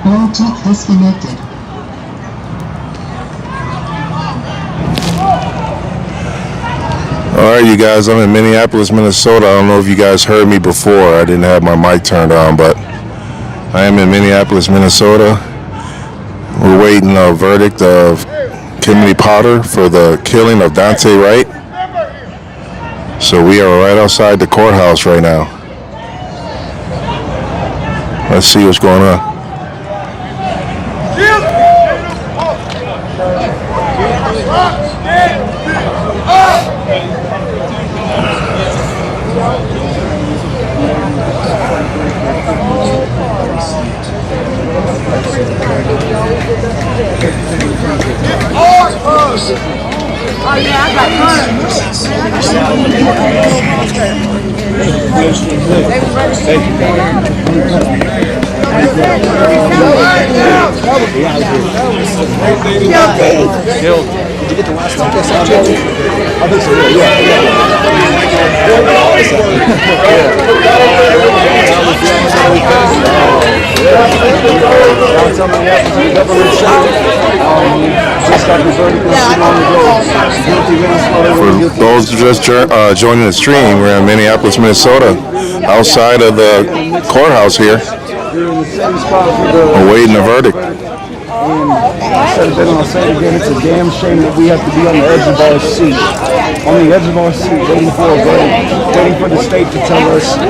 Bluetooth disconnected. All right, you guys, I'm in Minneapolis, Minnesota. I don't know if you guys heard me before. I didn't have my mic turned on, but I am in Minneapolis, Minnesota. We're waiting a verdict of Kimberly Potter for the killing of Daunte Wright. So we are right outside the courthouse right now. Let's see what's going on. Oh yeah, I got mine. Did you get the last ticket? I think so, For those just joining the stream, we're in Minneapolis, Minnesota, outside of the courthouse here, awaiting a verdict. I said it then and I'll say it again, it's a damn shame that we have to be on the edge of our seat. On the edge of our seat, waiting for a verdict, waiting for the state to tell us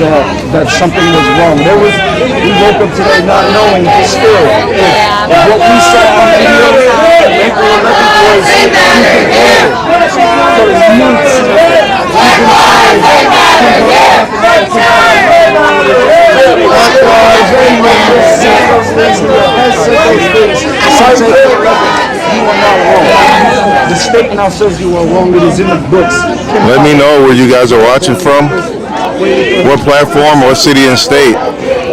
that something was wrong. We woke up today not knowing still if what we saw on video on April 11th was for months. The state now says you are wrong. It is in the books. Let me know where you guys are watching from, what platform, what city and state.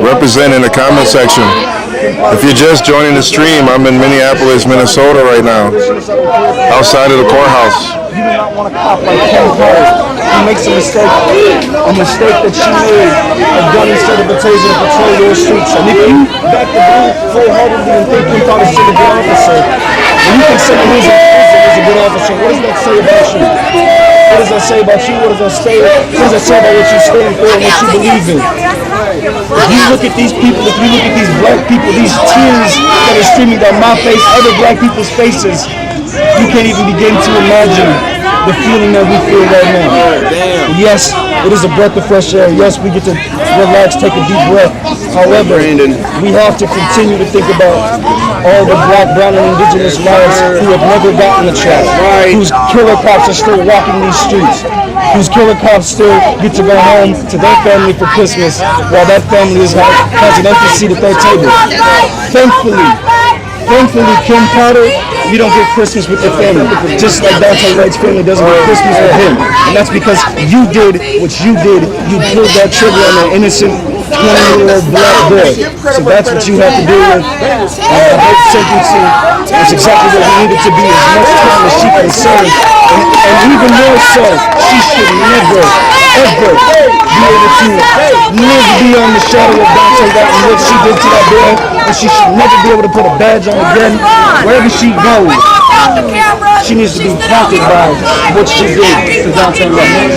Represent in the comment section. If you're just joining the stream, I'm in Minneapolis, Minnesota right now, outside of the courthouse. You do not want a cop like Ken Carter. He makes a mistake that she made, a gun instead of a taser to patrol your streets. And if you back the blue full-heartedly and think Ken Carter's still a good officer, and you can say he's in prison as a good officer, what does that say about you? What does that say about you? What does that say about what you stand for and what you believe in? If you look at these people, if you look at these black people, these tears that are streaming down my face, other black people's faces, you can't even begin to imagine the feeling that we feel right now. Yes, it is a breath of fresh air. Yes, we get to relax, take a deep breath. However, we have to continue to think about all the black, brown, and indigenous lives who have never gotten a shot, whose killer cops are still walking these streets, whose killer cops still get to go home to their family for Christmas while that family has an empty seat at their table. Thankfully, Kim Carter, you don't get Christmas with your family. Just like Daunte Wright's family doesn't get Christmas with him. And that's because you did what you did. You pulled that trigger on an innocent 20-year-old black boy. So that's what you have to deal with. And the hope sentencing is exactly what we need it to be, as much time as she can serve. And even more so, she should never, ever be able to live beyond the shadow of Daunte Wright and what she did to that boy. And she should never be able to put a badge on again. Wherever she goes, she needs to be prompted by what she did to Daunte Wright.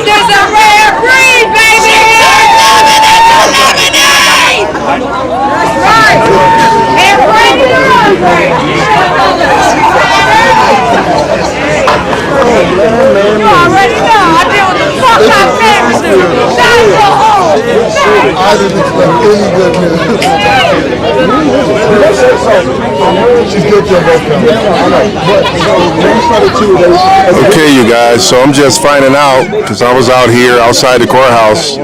There's a rare breed, baby! That's right! And bring it on! You already know, I deal with the fuck out families do. That's the whole thing! I didn't expect any good news. She's good to both Okay, you guys, so I'm just finding out, because I was out here outside the courthouse.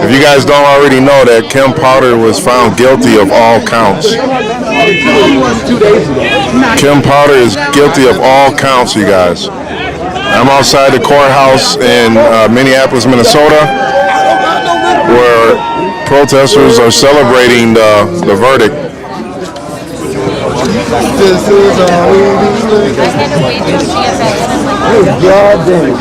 If you guys don't already know that Kim Potter was found guilty of all counts. Kim Potter is guilty of all counts, you guys. I'm outside the courthouse in Minneapolis, Minnesota, where protesters are celebrating the verdict. This is all we need. God damn it.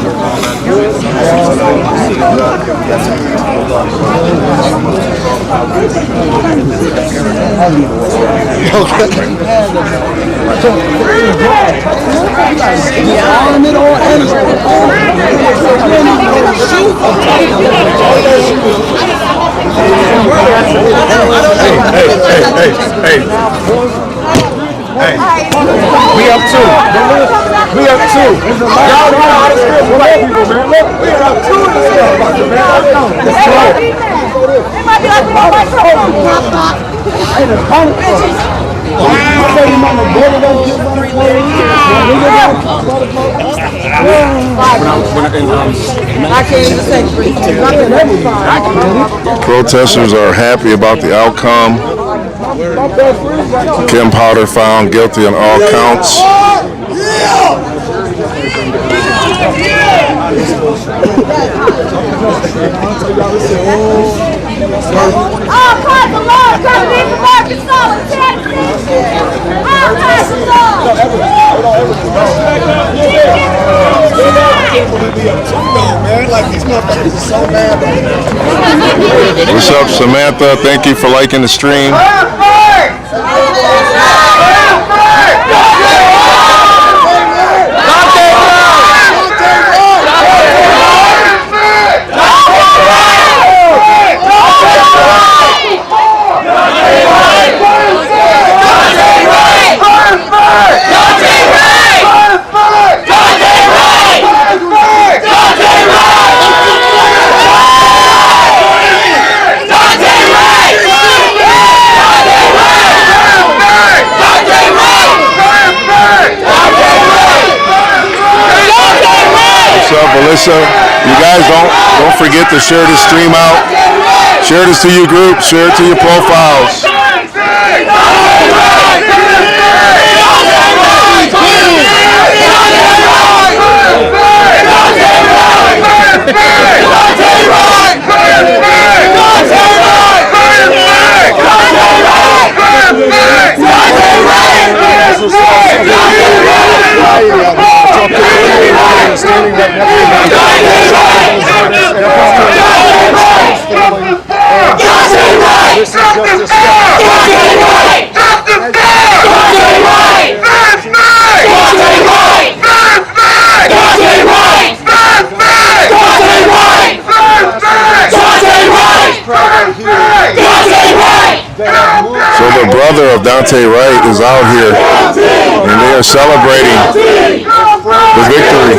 Hey, we up two. We up two. Y'all know how to script black people, man. Look, we up two in this motherfucker, man. Let's go. It might be like a microphone. Hey, the punishment. I tell you, mama, boy, don't get I can't even say Protesters are happy about the outcome. Kim Powder found guilty on all counts. Oh, praise the Lord, coming in from Arkansas and Texas. Oh, praise the Lord. What's up, Samantha? Thank you for liking the stream. Melissa, you guys don't forget to share this stream out. Share this to your group, share it to your profiles. So the brother of Daunte Wright is out here, and they are celebrating the victory.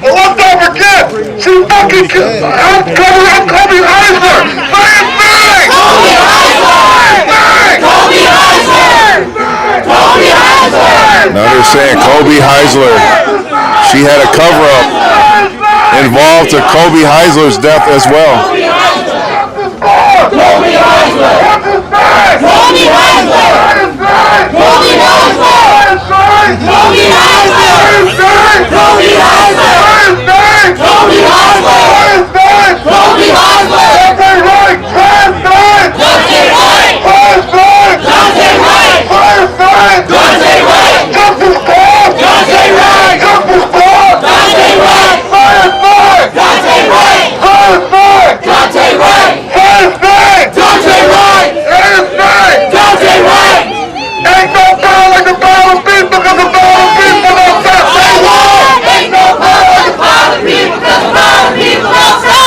Let's not forget, she fucking I'm Kobe Heisler. Now they're saying Kobe Heisler. She had a cover-up involved to Kobe Heisler's death as well. Kobe Heisler! Kobe Heisler! Kobe Heisler! Kobe Heisler! Kobe Heisler! Kobe Heisler! Kobe Heisler! Daunte Wright! Daunte Wright! Daunte Wright! Daunte Wright! Daunte Wright! Daunte Wright! Daunte Wright! Daunte Wright! Daunte Wright! Daunte Wright! Ain't no power like the power of people, because the power of people don't stop. Say what? Ain't no power like the power of people, because the power of people don't stop.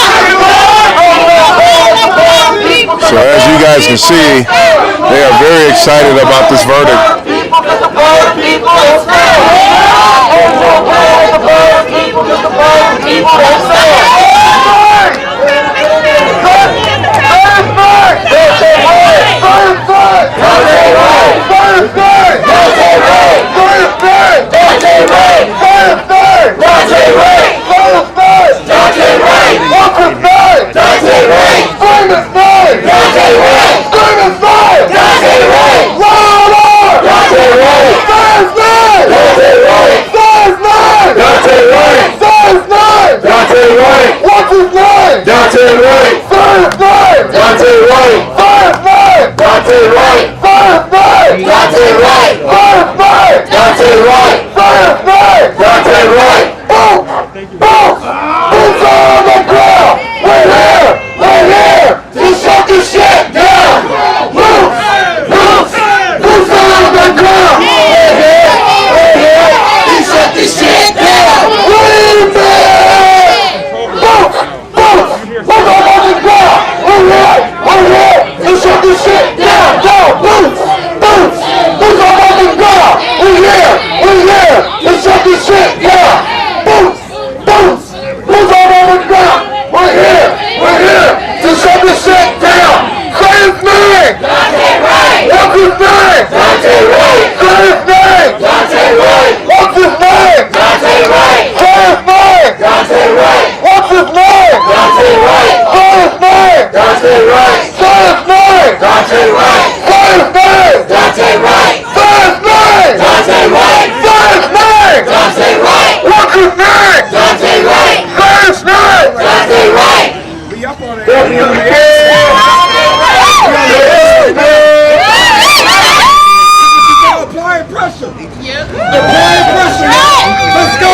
So as you guys can see, they are very excited about this verdict. Let's go! Say his name! Daunte Wright! Boots! Boots! Boots on the ground! We're here to shut this shit down! Boots! Boots! Boots on the ground! We're here to shut this shit down! We're Boots! Boots! Boots on the ground! We're here to shut this shit down! Boots! Boots! Boots on the ground! We're here to shut this shit down! Boots! Boots! Boots on the ground! We're here to shut this shit down! Say his name! Daunte Wright! What's his name? Daunte Wright! Say his name! Daunte Wright! What's his name? Daunte Wright! Say his name! Daunte Wright! What's his name? Daunte Wright! Say his name! Daunte Wright! Say his name! Daunte Wright! Say his name! Daunte Wright! Say his name! Daunte Wright! Say his name! Daunte Wright! What's his name? Daunte Wright! Say his name! Daunte Wright! Be up on it. Applying pressure. Applying pressure. Let's go.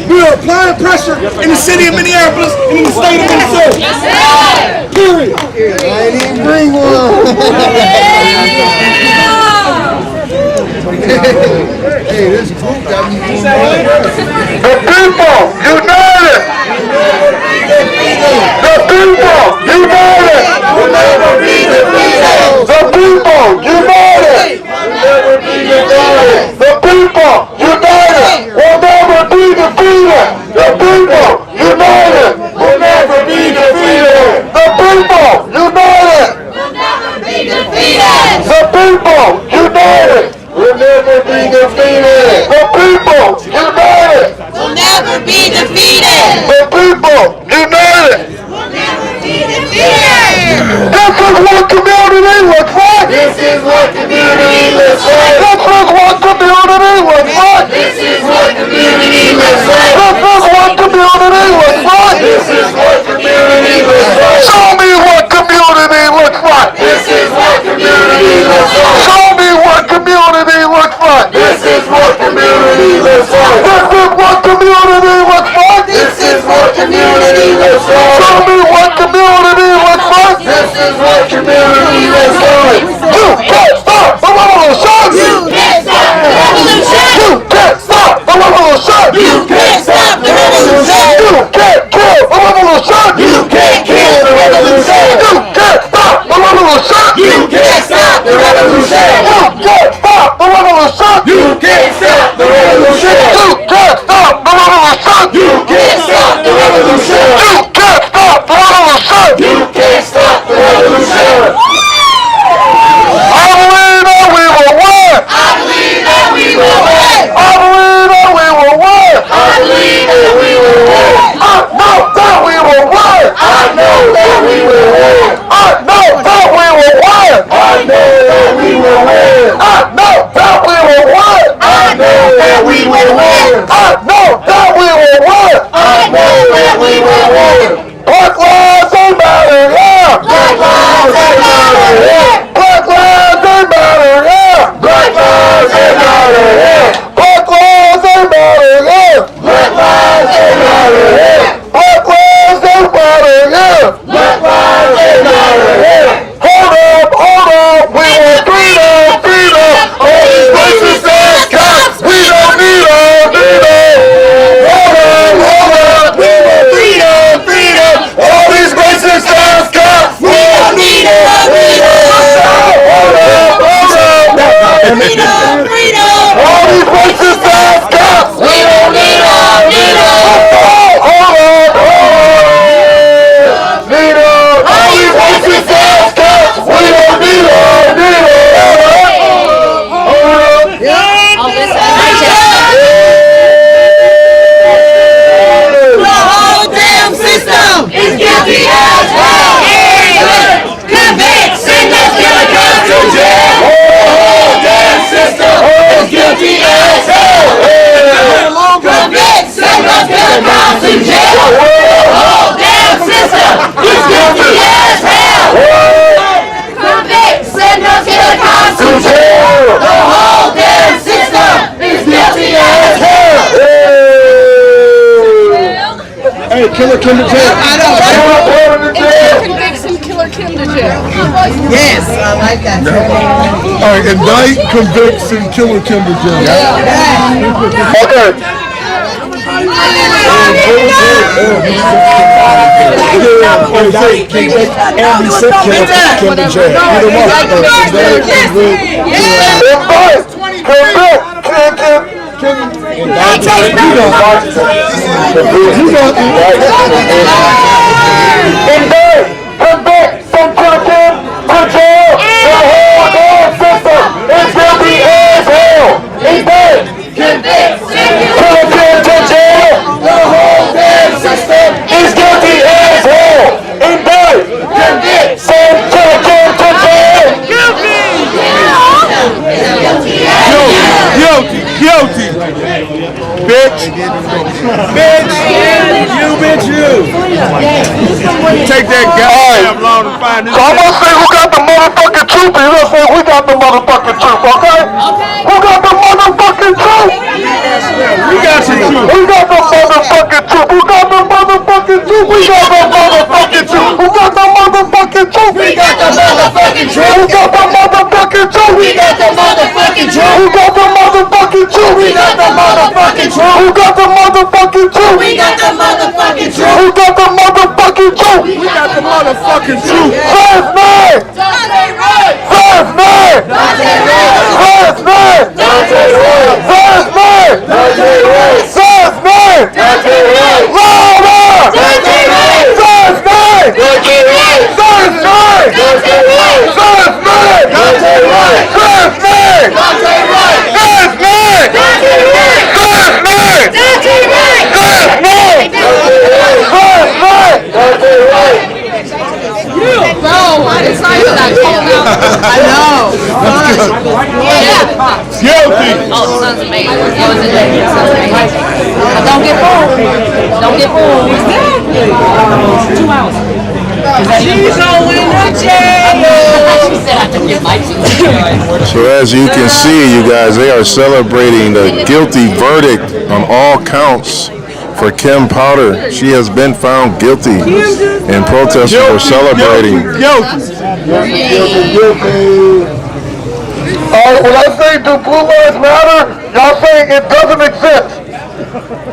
We are applying pressure in the city of Minneapolis and in the state of Minnesota. Period. I didn't even bring one. Hey, this group got me. The people united! The people united! Will never be defeated! The people united! Will never be defeated! The people united! Will never be defeated! The people united! Will never be defeated! The people united! Will never be defeated! The people united! Will never be defeated! The people united! Will never be defeated. The people united! Will never be defeated. This is what community looks like! This is what community looks like! This is what community looks like! This is what community looks like! This is what community looks like! This is what community looks like! Show me what community looks like! This is what community looks like! Show me what community looks like! This is what community looks like! This is what community looks like! This is what community looks like! Show me what community looks like! This is what community looks like! You can't stop the revolution! You can't stop the revolution. You can't stop the revolution! You can't stop the revolution. You can't kill the revolution! You can't kill the revolution. You can't stop the revolution! You can't stop the revolution. You can't stop the revolution! You can't stop the revolution. You can't stop the revolution! You can't stop the revolution. You can't stop the revolution! You can't stop the revolution. I believe that we will win! I believe that we will win. I believe that we will win! I believe that we will win. I know that we will win! I know that we will win. I know that we will win! I know that we will win. I know that we will win! I know that we will win. I know that we will win! I know that we will win. Black lives don't matter, yeah! Black lives don't matter here. Black lives don't matter, yeah! Black lives don't matter here. Black lives don't matter, yeah! Black lives don't matter here. Black lives don't matter, yeah! Black lives don't matter here. Hold up, we want freedom, freedom! All these racist ass cops, we don't need Killer Kim to jail. Convicts him, Killer Kim to jail. Yes, I like that. All right, indict, convicts, and Killer Kim to jail. Okay. And we sent Kim to jail. Either one. Guilty, bitch. Bitch, you, bitch, you. Take that goddamn long to find this. So I'm gonna say who got the motherfucking truth, and you're gonna say we got the motherfucking truth, okay? Who got the motherfucking truth? We got some truth. Who got the motherfucking truth? Who got the motherfucking truth? We got the motherfucking truth. Who got the motherfucking truth? We got the motherfucking truth. Who got the motherfucking truth? We got the motherfucking truth. Who got the motherfucking truth? We got the motherfucking truth. Who got the motherfucking truth? We got the motherfucking truth. Who got the motherfucking truth? We got the motherfucking truth. First man! Daunte Wright! First man! Daunte Wright! First man! Daunte Wright! First man! Daunte Wright! First man! Daunte Wright! Louder! Daunte Wright! First man! Daunte Wright! First man! Daunte Wright! First man! Daunte Wright! First man! Daunte Wright! First man! Daunte Wright! First man! Daunte Wright! First man! First man! Daunte Wright! No, I decided that call out. I know. Yeah. Guilty. Oh, sons of man. That was it. Sons of man. Don't get fooled. Don't get fooled. 2 hours. She's going to jail. She said I took your mic. So as you can see, you guys, they are celebrating the guilty verdict on all counts for Kim Powder. She has been found guilty, and protesters are celebrating. Guilty. Alright, when I say do blue lives matter, y'all saying it doesn't exist.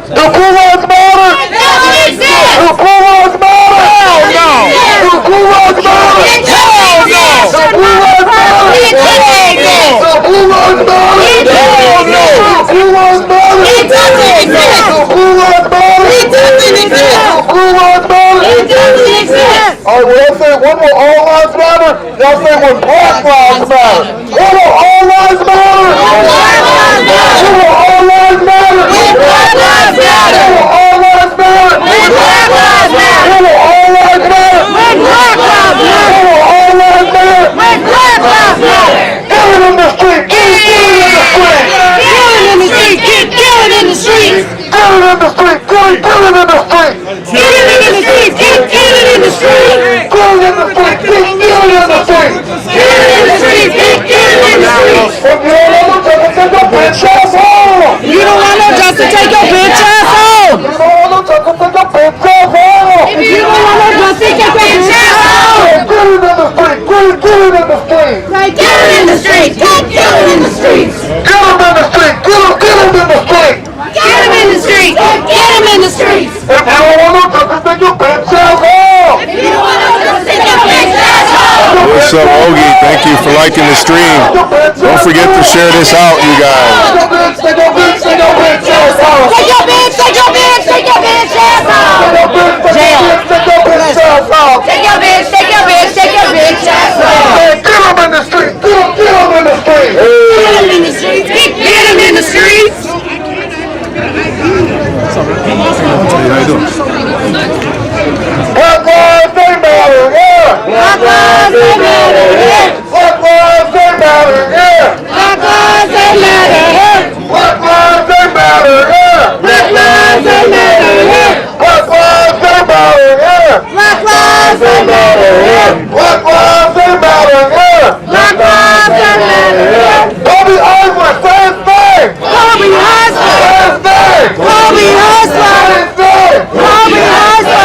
Do blue lives matter? It doesn't exist. Do blue lives matter? Hell no. Do blue lives matter? It doesn't exist. Do blue lives matter? It doesn't exist. Do blue lives matter? It doesn't exist. Do blue lives matter? It doesn't exist. Do blue lives matter? It doesn't exist. Do blue lives matter? It doesn't exist. Alright, when I say when will all lives matter, y'all say when black lives matter. When will all lives matter? When will all lives matter? When black lives matter. When will all lives matter? When black lives matter. When will all lives matter? When black lives matter. When will all lives matter? When black lives matter. Get it in the street! Get it in the street! Kill it in the street. Kill it in the street. Get it in the street! Get it in the street! Kill it in the street. Kill it in the street. Get it in the street! Get it in the street! Kill it in the street. Kill it in the street. If you don't want no justice, take your bitch ass home! You don't want no justice, take your bitch ass home. If you don't want no justice, take your bitch ass home! Get it in the street! Get it in the street! Kill it in the street. Kill it in the street. Get him in the street! Get him in the street! Get him in the street. Get him in the street. If you don't want no justice, take your bitch ass home! If you don't want no justice, take your bitch ass home. What's up, Ogie? Thank you for liking the stream. Don't forget to share this out, you guys. Take your bitch ass home! Take your bitch ass home. Jail. Take your bitch ass home! Take your bitch ass home. Get him in the street! Get him in the street! Get him in the streets. Get him in the streets. Black lives, they matter, yeah! Black lives, they matter, yeah. Black lives, they matter, yeah! Black lives, they matter, yeah. Black lives, they matter, yeah! Black lives, they matter, yeah. Black lives, they matter, yeah! Black lives, they matter, yeah. Black lives, they matter, yeah! Black lives, they matter, yeah. Kobe Hustler, same thing! Kobe Hustler. Same thing! Kobe Hustler. Same thing! Kobe Hustler.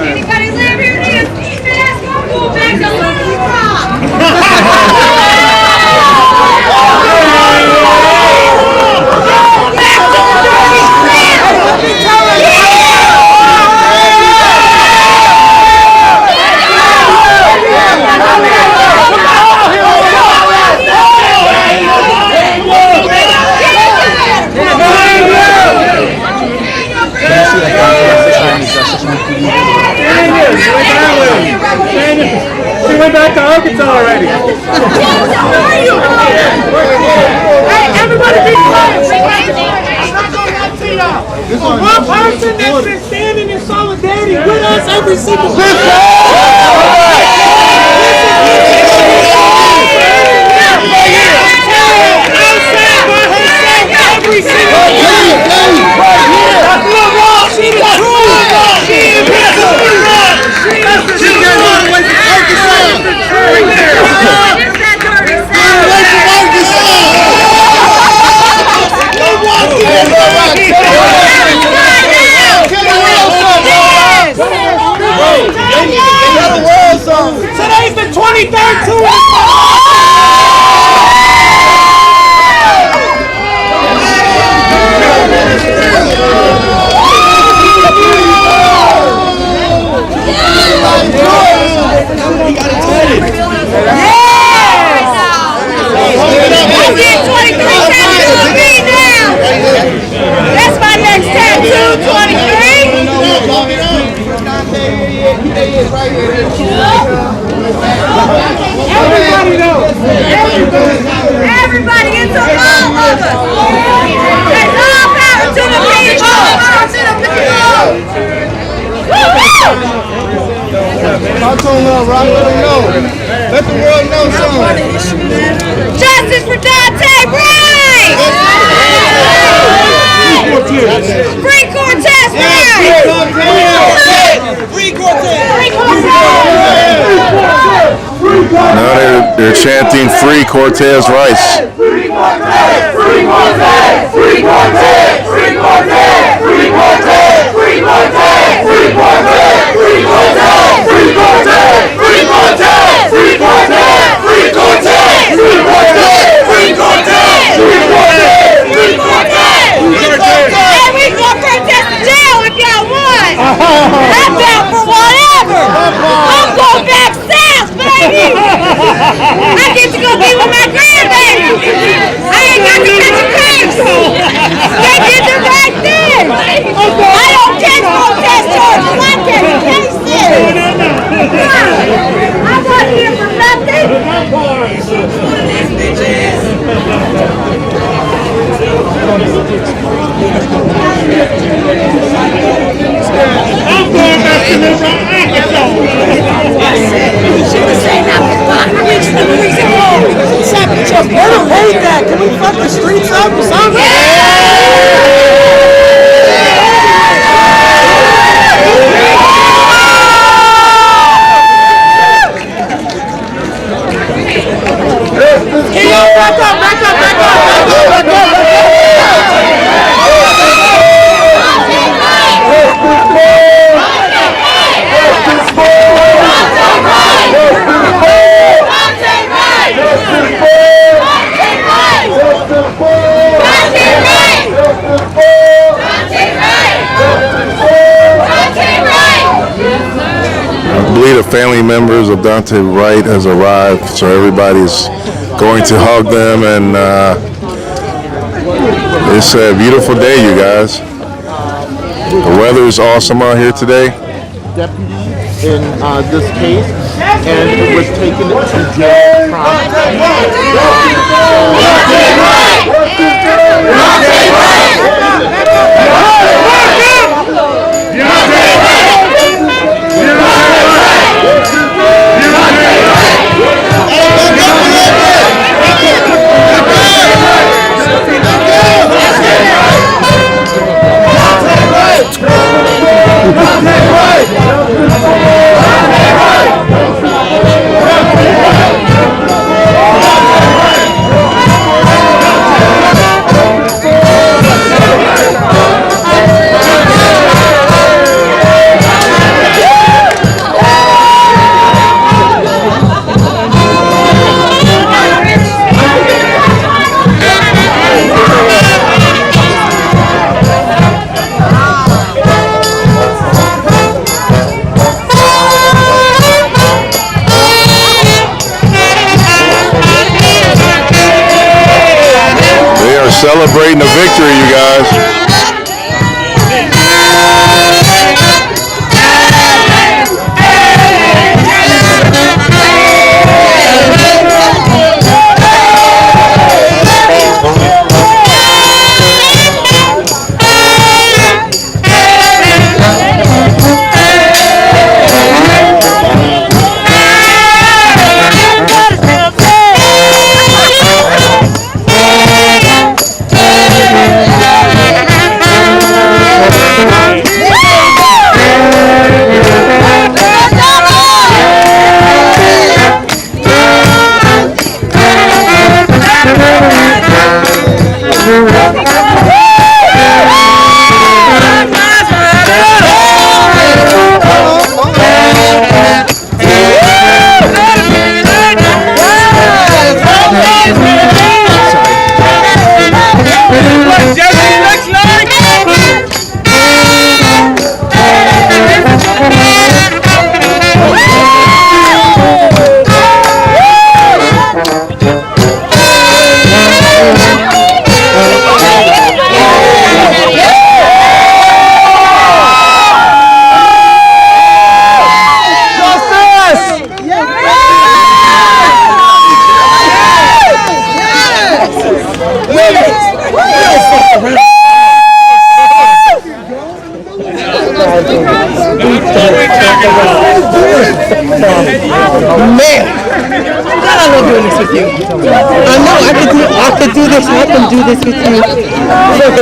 Anybody live here near defense? Go back to Little Rock. She went back to Arkansas already. Hey, everybody be quiet. There's one person that's been standing in solidarity with us every single day. Every single today's the 23rd tour. That's my next tattoo, 23. Everybody knows. Everybody, it's all of us. It's all power to the people. Power to the people. Talk to him, Rock. Let him know. Let the world know something. Justice for Daunte Wright. Free Cortez Wright. Free Cortez. Now they're chanting "Free Cortez Rice." Free Cortez! Free Cortez! Free Cortez! Free Cortez! Free Cortez! Free Cortez! Free Cortez! Free Cortez! Free Cortez! Free Cortez! Free Cortez! Free Cortez! Free Cortez! Free Cortez! Free Cortez! Free Cortez! Hey, we can protest the jail if y'all want. I'm down for whatever. I'm going back south, baby. I get to go be with my grandbaby. I ain't got to catch a case. They did it right there. I don't catch protest charges. I catch cases. I'm not here for nothing. I'm going back to Little Rock, Arkansas. I don't hate that. Can we fuck the streets up or something? Back up. I believe the family members of Daunte Wright has arrived, so everybody's going to hug them, and it's a beautiful day, you guys. The weather is awesome out here today. Deputy in this case, and it was taken to jail from Celebrating a victory, you guys.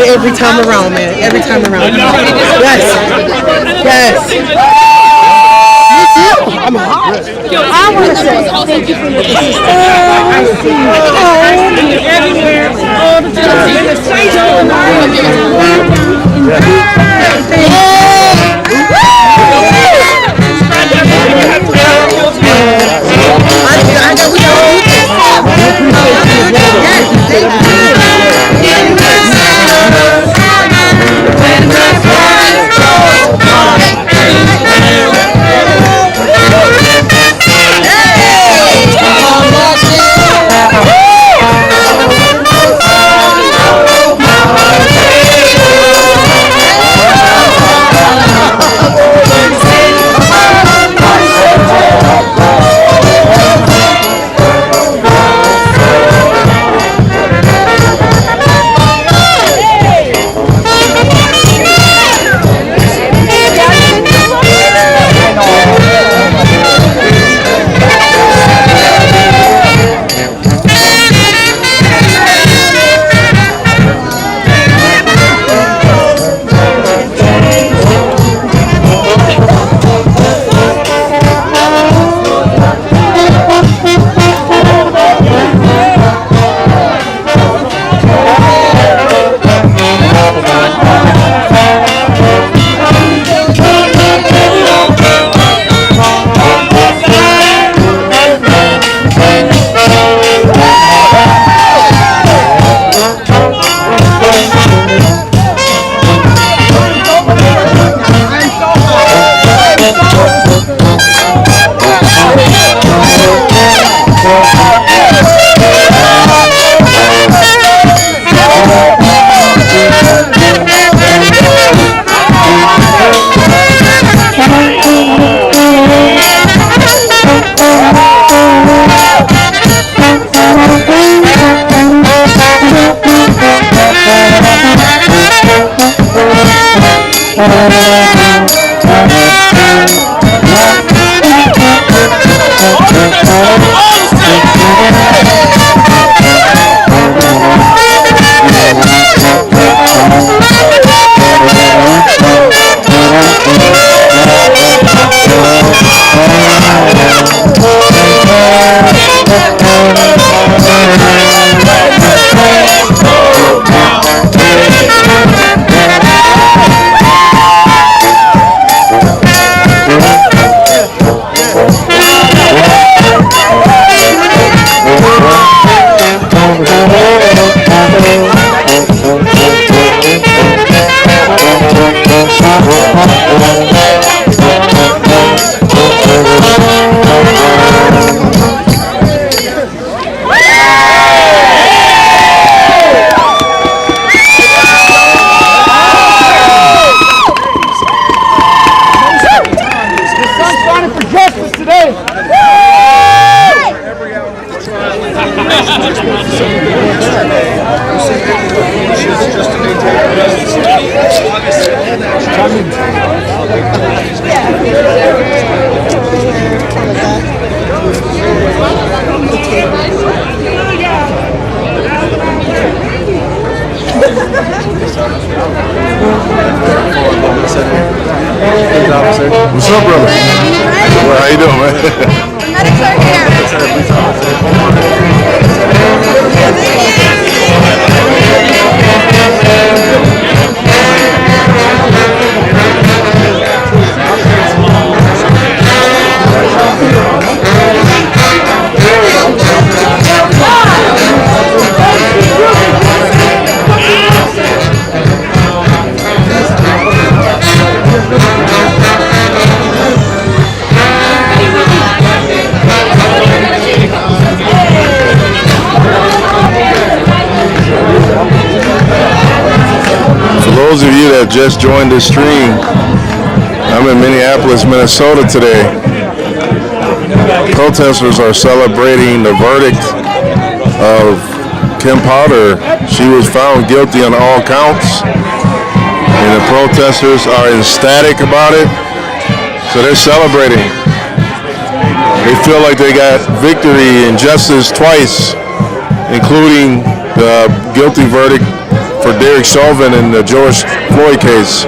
Every time around, man. Every time around. Yes. Yes. Me too. I'm hot. Yo, I want to say thank you for your everywhere. All the All Police officer. What's up, brother? Well, how you doing, man? Medics are For those of you that just joined the stream, I'm in Minneapolis, Minnesota today. Protesters are celebrating the verdict of Kim Powder. She was found guilty on all counts, and the protesters are ecstatic about it, so they're celebrating. They feel like they got victory and justice twice, including the guilty verdict for Derek Chauvin in the George Floyd case.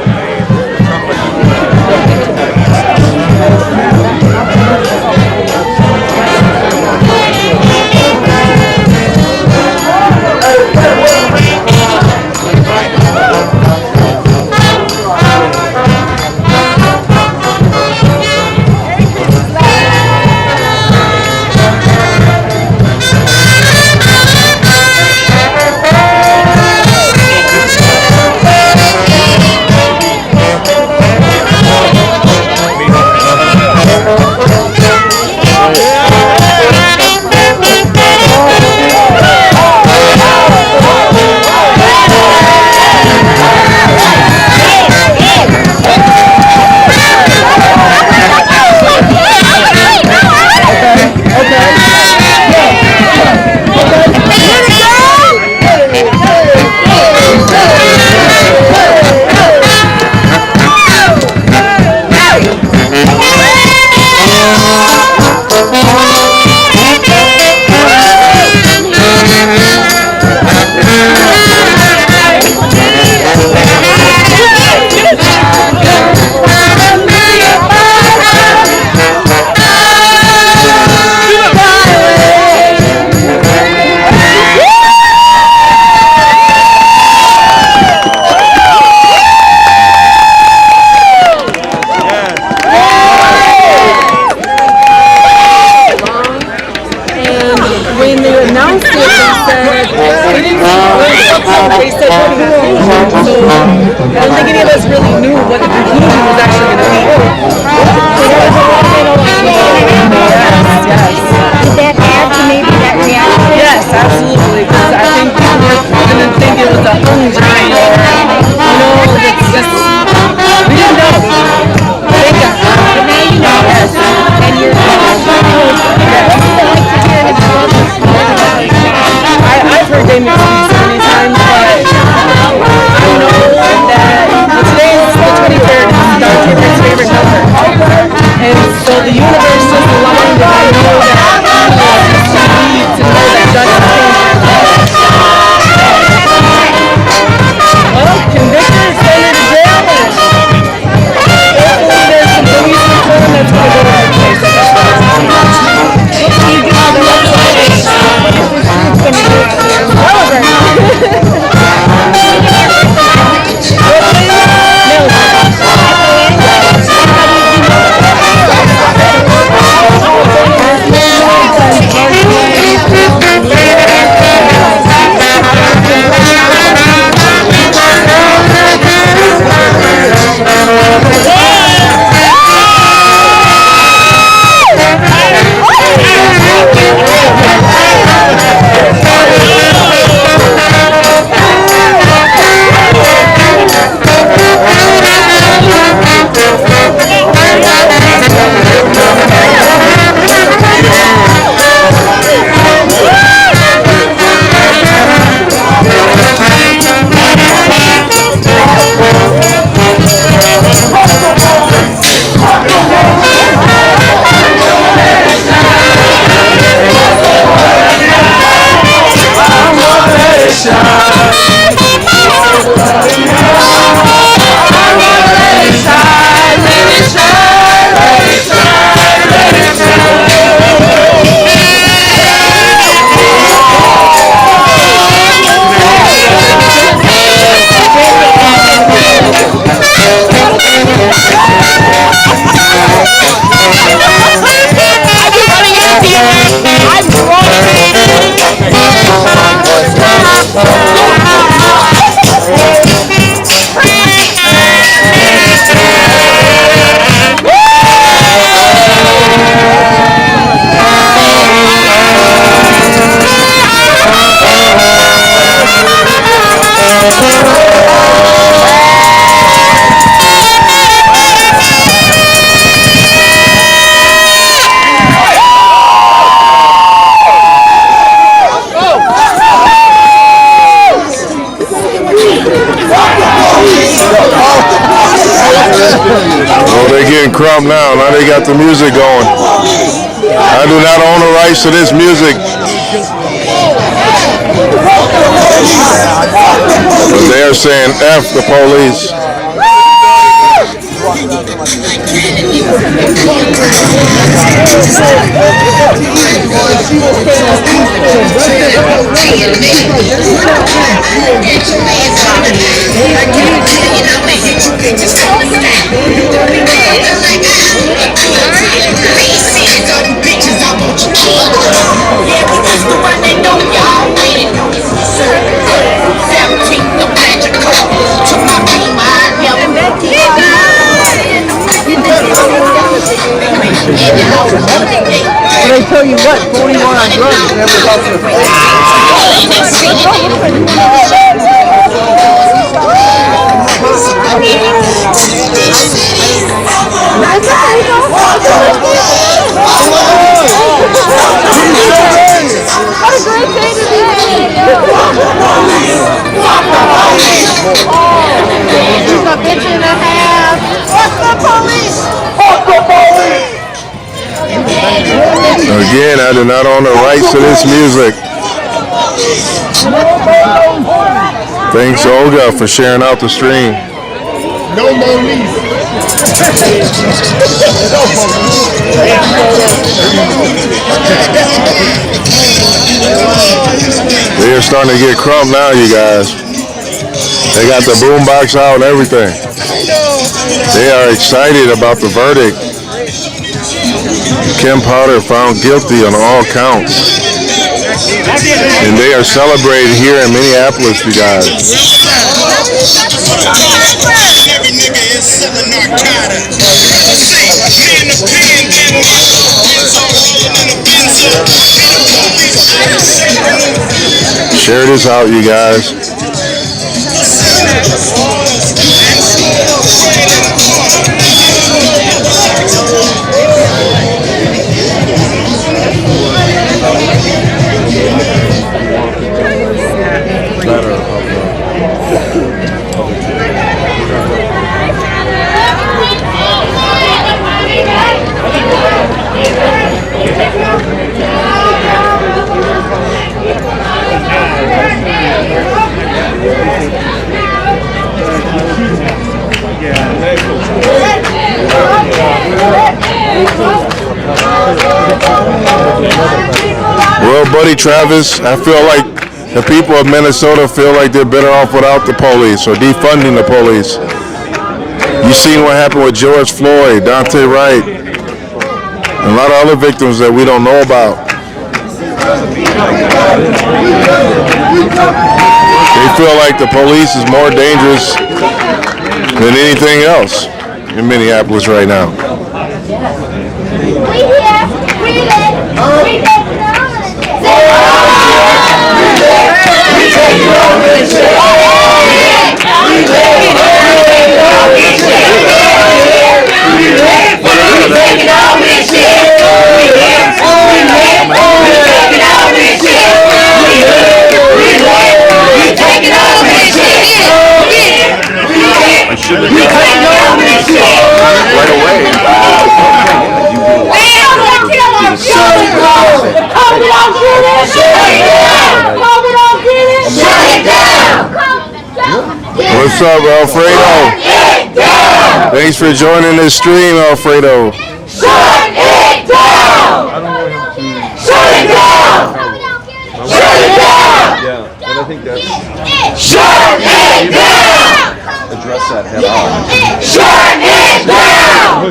getting crump now. Now they got the music going. I do not own the rights to this music. But they are saying F the police. They tell you what, 41 on drugs never helps your face. What a great day to be He's a bitch and a half. Fuck the police! Fuck the police! Again, I do not own the rights to this music. Thanks, Olga, for sharing out the stream. No Monique. They are starting to get crump now, you guys. They got the boombox out and everything. They are excited about the verdict. Kim Powder found guilty on all counts. And they are celebrating here in Minneapolis, you guys. Every nigga is selling narcotics. See, me in the pen, then my hands all rolling in the Benzo. Share this out, you guys. Well, buddy Travis, I feel like the people of Minnesota feel like they're better off without the police or defunding the police. You seen what happened with George Floyd, Daunte Wright, and a lot of other victims that we don't know about. They feel like the police is more dangerous than anything else in Minneapolis right now. What's up, Alfredo? Thanks for joining this stream, Alfredo. Shut it down! Shut it down! Shut it down! Yeah, and I think that's Shut it down! address that head on. Shut it down!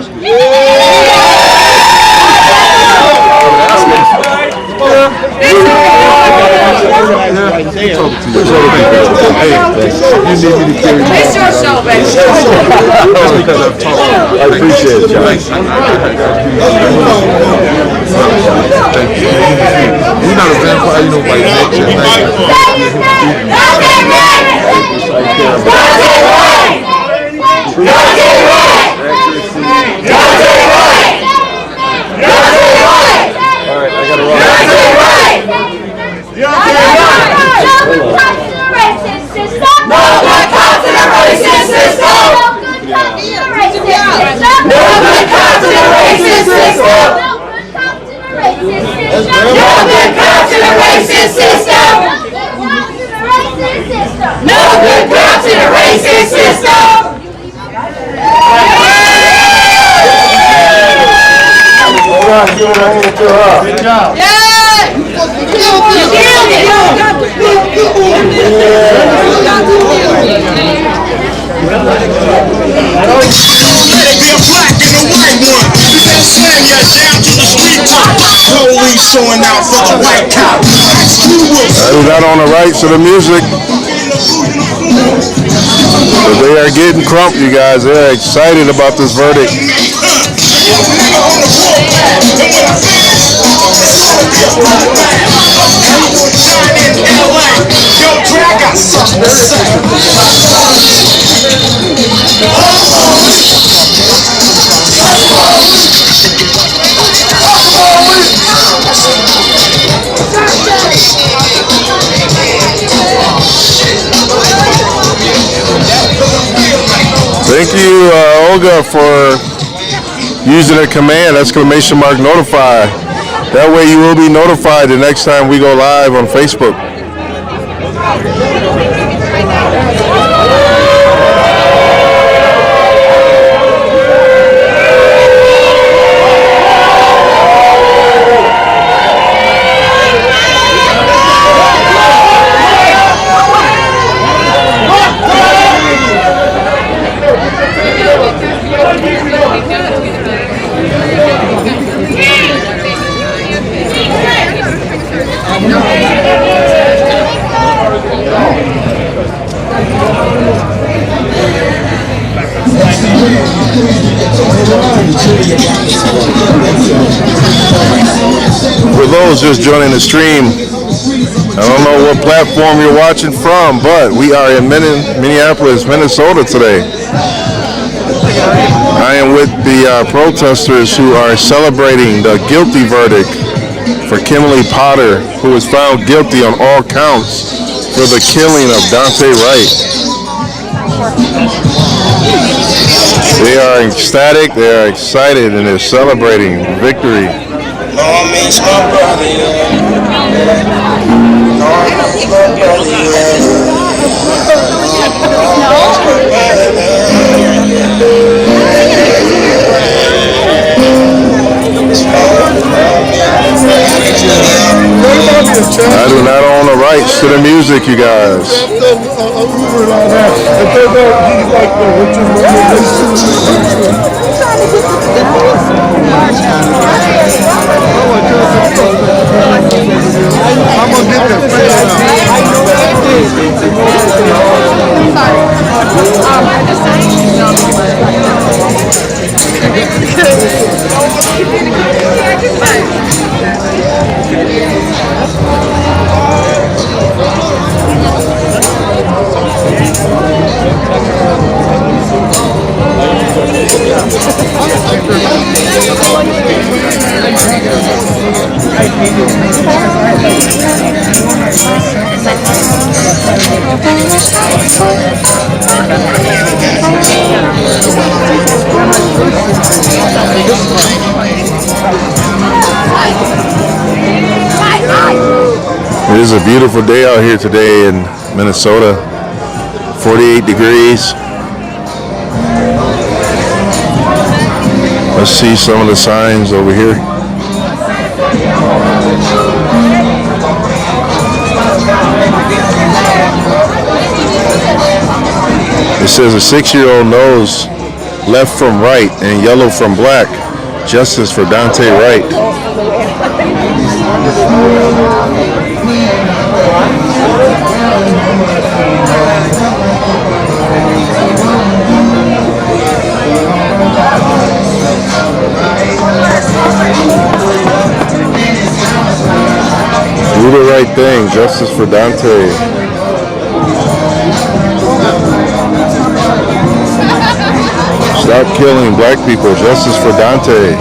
It's your show, baby. I appreciate it, John. You're not a vampire, you don't like nature. Alright, I gotta run. No good comes to the racist system! No good comes to the racist system! job giving a hand to her. Good job. Showing out for the white cop. That is not on the rights of the music. But they are getting crump, you guys. They're excited about this verdict. Thank you, Olga, for using a command, !notify. That way you will be notified the next time we go live on Facebook. For those just joining the stream, I don't know what platform you're watching from, but we are in Minneapolis, Minnesota today. I am with the protesters who are celebrating the guilty verdict for Kimberly Potter, who was found guilty on all counts for the killing of Daunte Wright. They are ecstatic, they are excited, and they're celebrating victory. Lord meets my brother, Lord meets my brother, I do not own the rights to the music, you guys. It is a beautiful day out here today in Minnesota. 48 degrees. Let's see some of the signs over here. It says a 6-year-old knows left from right and yellow from black. Justice for Daunte Wright. Do the right thing. Justice for Daunte. Stop killing black people. Justice for Daunte.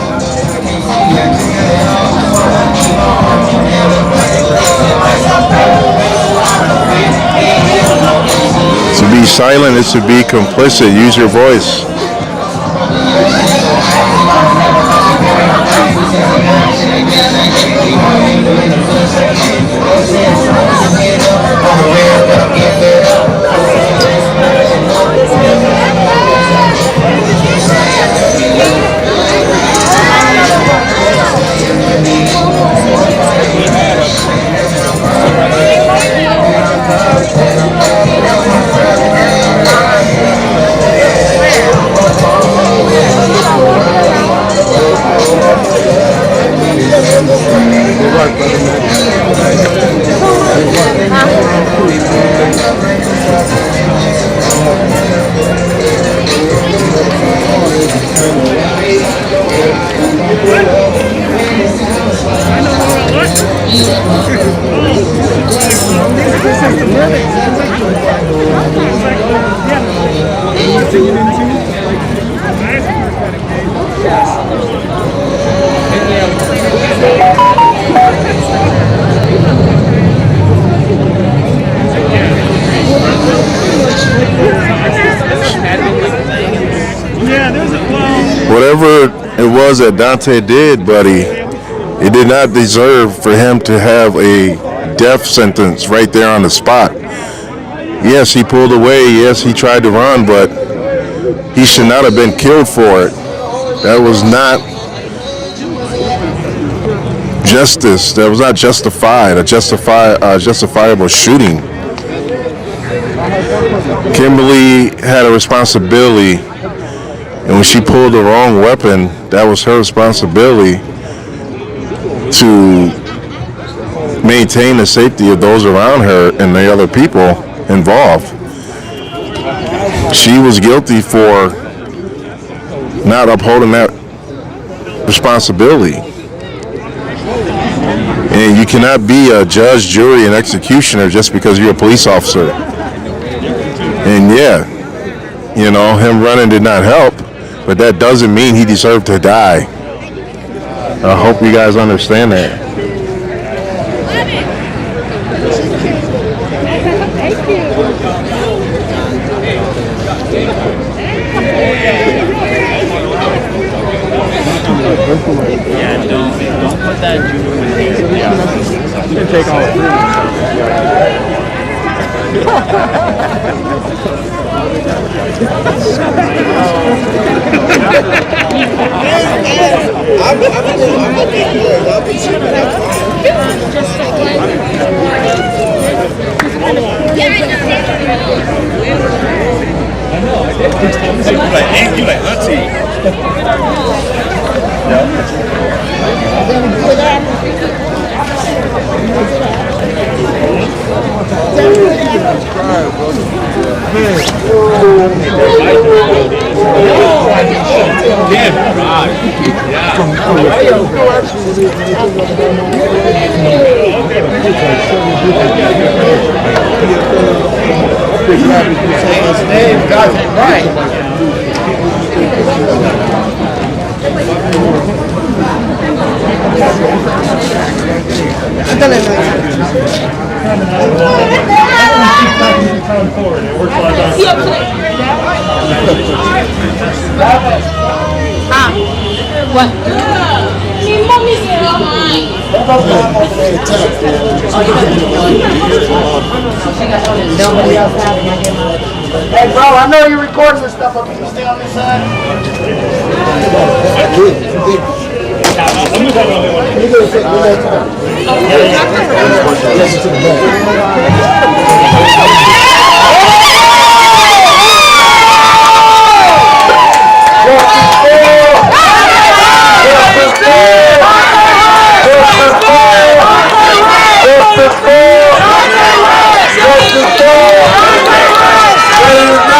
To be silent is to be complicit. Use your voice. Whatever it was that Daunte did, buddy, it did not deserve for him to have a death sentence right there on the spot. Yes, he pulled away. Yes, he tried to run, but he should not have been killed for it. That was not justice. That was not justifiable shooting. Kimberly had a responsibility, and when she pulled the wrong weapon, that was her responsibility to maintain the safety of those around her and the other people involved. She was guilty for not upholding that responsibility. And you cannot be a judge, jury, and executioner just because you're a police officer. And yeah, you know, him running did not help, but that doesn't mean he deserved to die. I hope you guys understand that. Yeah, don't put that judo in there. You can take all You like auntie. What? Hey, bro, I know you're recording this stuff, but can you stay on this side?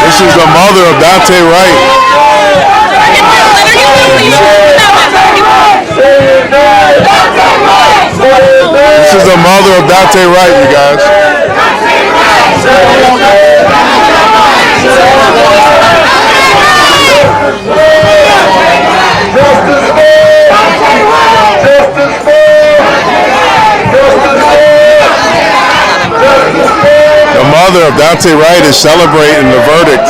This is the mother of Daunte Wright. This is the mother of Daunte Wright, you guys. The mother of Daunte Wright is celebrating the verdict.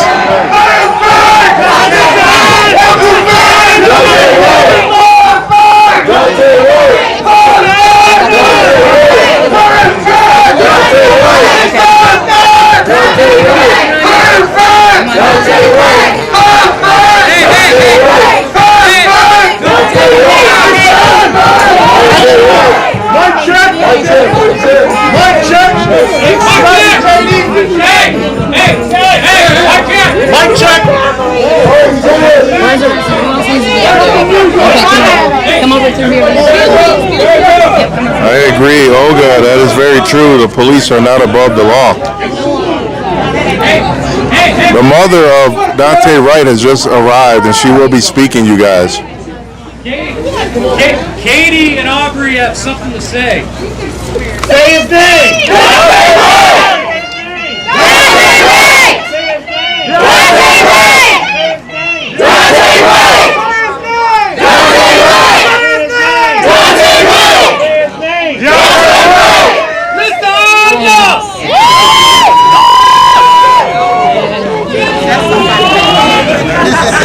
I agree, Olga. That is very true. The police are not above the law. The mother of Daunte Wright has just arrived, and she will be speaking, you guys. Katie and Aubrey have something to say. Say his name!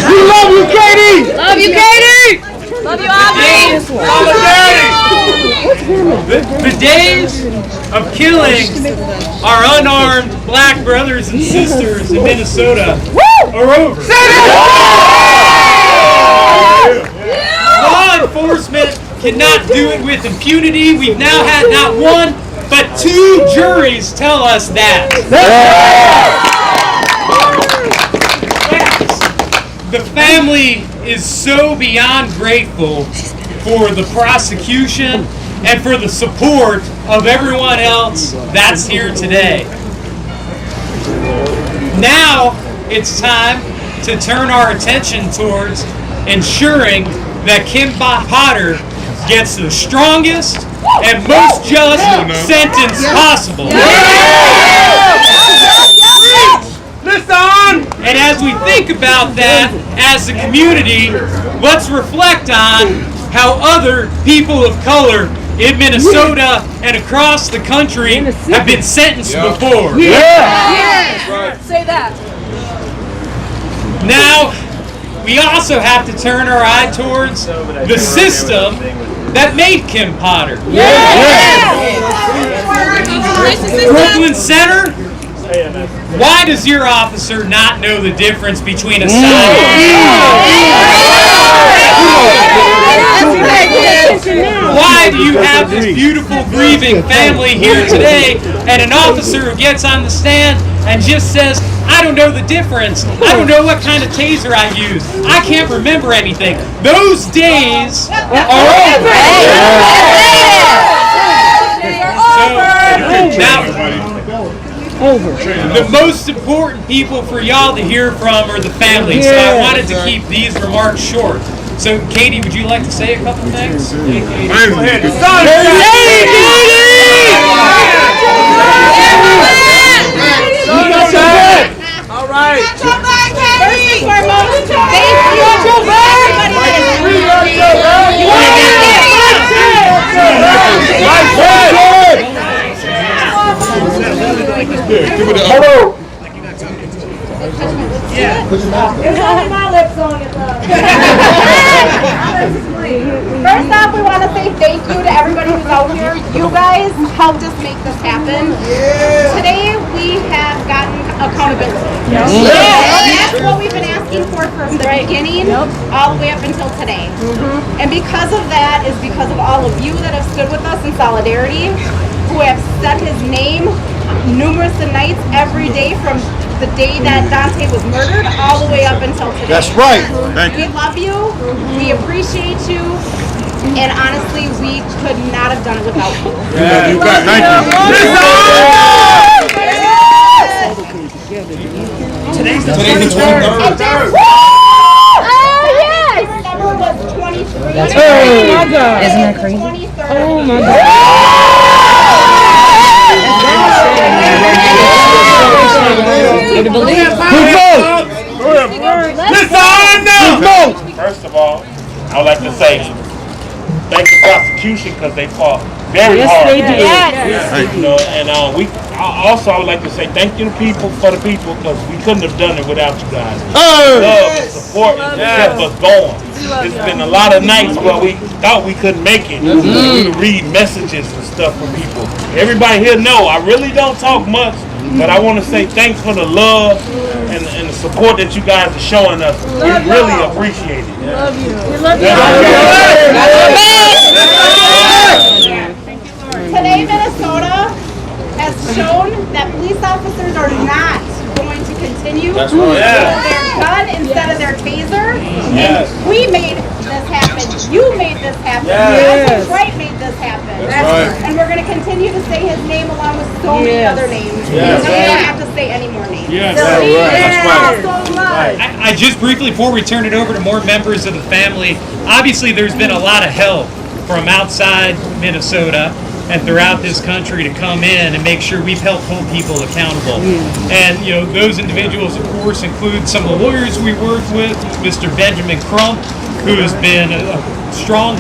We love you, Katie! Love you, Katie! Love you, Aubrey! The days of killing our unarmed black brothers and sisters in Minnesota are over. Law enforcement cannot do it with impunity. We've now had not one, but 2 juries tell us that. The family is so beyond grateful for the prosecution and for the support of everyone else that's here today. Now it's time to turn our attention towards ensuring that Kim Potter gets the strongest and most just sentence possible. Listen! And as we think about that as a community, let's reflect on how other people of color in Minnesota and across the country have been sentenced before. Say that. Now, we also have to turn our eye towards the system that made Kim Potter. Brooklyn Center, why does your officer not know the difference between a sign? Why do you have this beautiful, grieving family here today and an officer who gets on the stand and just says, I don't know the difference. I don't know what kind of taser I used. I can't remember anything. Those days are over. The most important people for y'all to hear from are the family, so I wanted to keep these remarks short. So, Katie, would you like to say a couple things? Hey, Katie. Go ahead. All right. Hello. There's only my lips on it, love. First off, we want to say thank you to everybody who's out here. You guys helped us make this happen. Today, we have gotten accountability. That's what we've been asking for from the beginning all the way up until today. And because of that is because of all of you that have stood with us in solidarity, who have said his name numerous nights every day from the day that Daunte was murdered all the way up until today. That's right. Thank you. We love you. We appreciate you. And honestly, we could not have done it without you. You got. Thank you. Today's the 23rd. Oh, yes! Number was 23. That's right. Oh, my God. Isn't that crazy? 23rd. Oh, my God. First of all, I would like to say thank the prosecution because they fought very hard. You know, and I would like to say thank you to people for the people because we couldn't have done it without you guys. Love and support and kept us going. It's been a lot of nights where we thought we couldn't make it. We would read messages and stuff from people. Everybody here know I really don't talk much, but I want to say thanks for the love and the support that you guys are showing us. We really appreciate it. Love you. We love you. Today, Minnesota has shown that police officers are not going to continue with their gun instead of their taser. We made this happen. You made this happen. Daunte Wright made this happen. And we're going to continue to say his name along with so many other names. We don't have to say any more names. I just briefly, before we turn it over to more members of the family, obviously there's been a lot of help from outside Minnesota and throughout this country to come in and make sure we've helped hold people accountable. And those individuals, of course, include some of the lawyers we worked with, Mr. Benjamin Crump, who has been a strong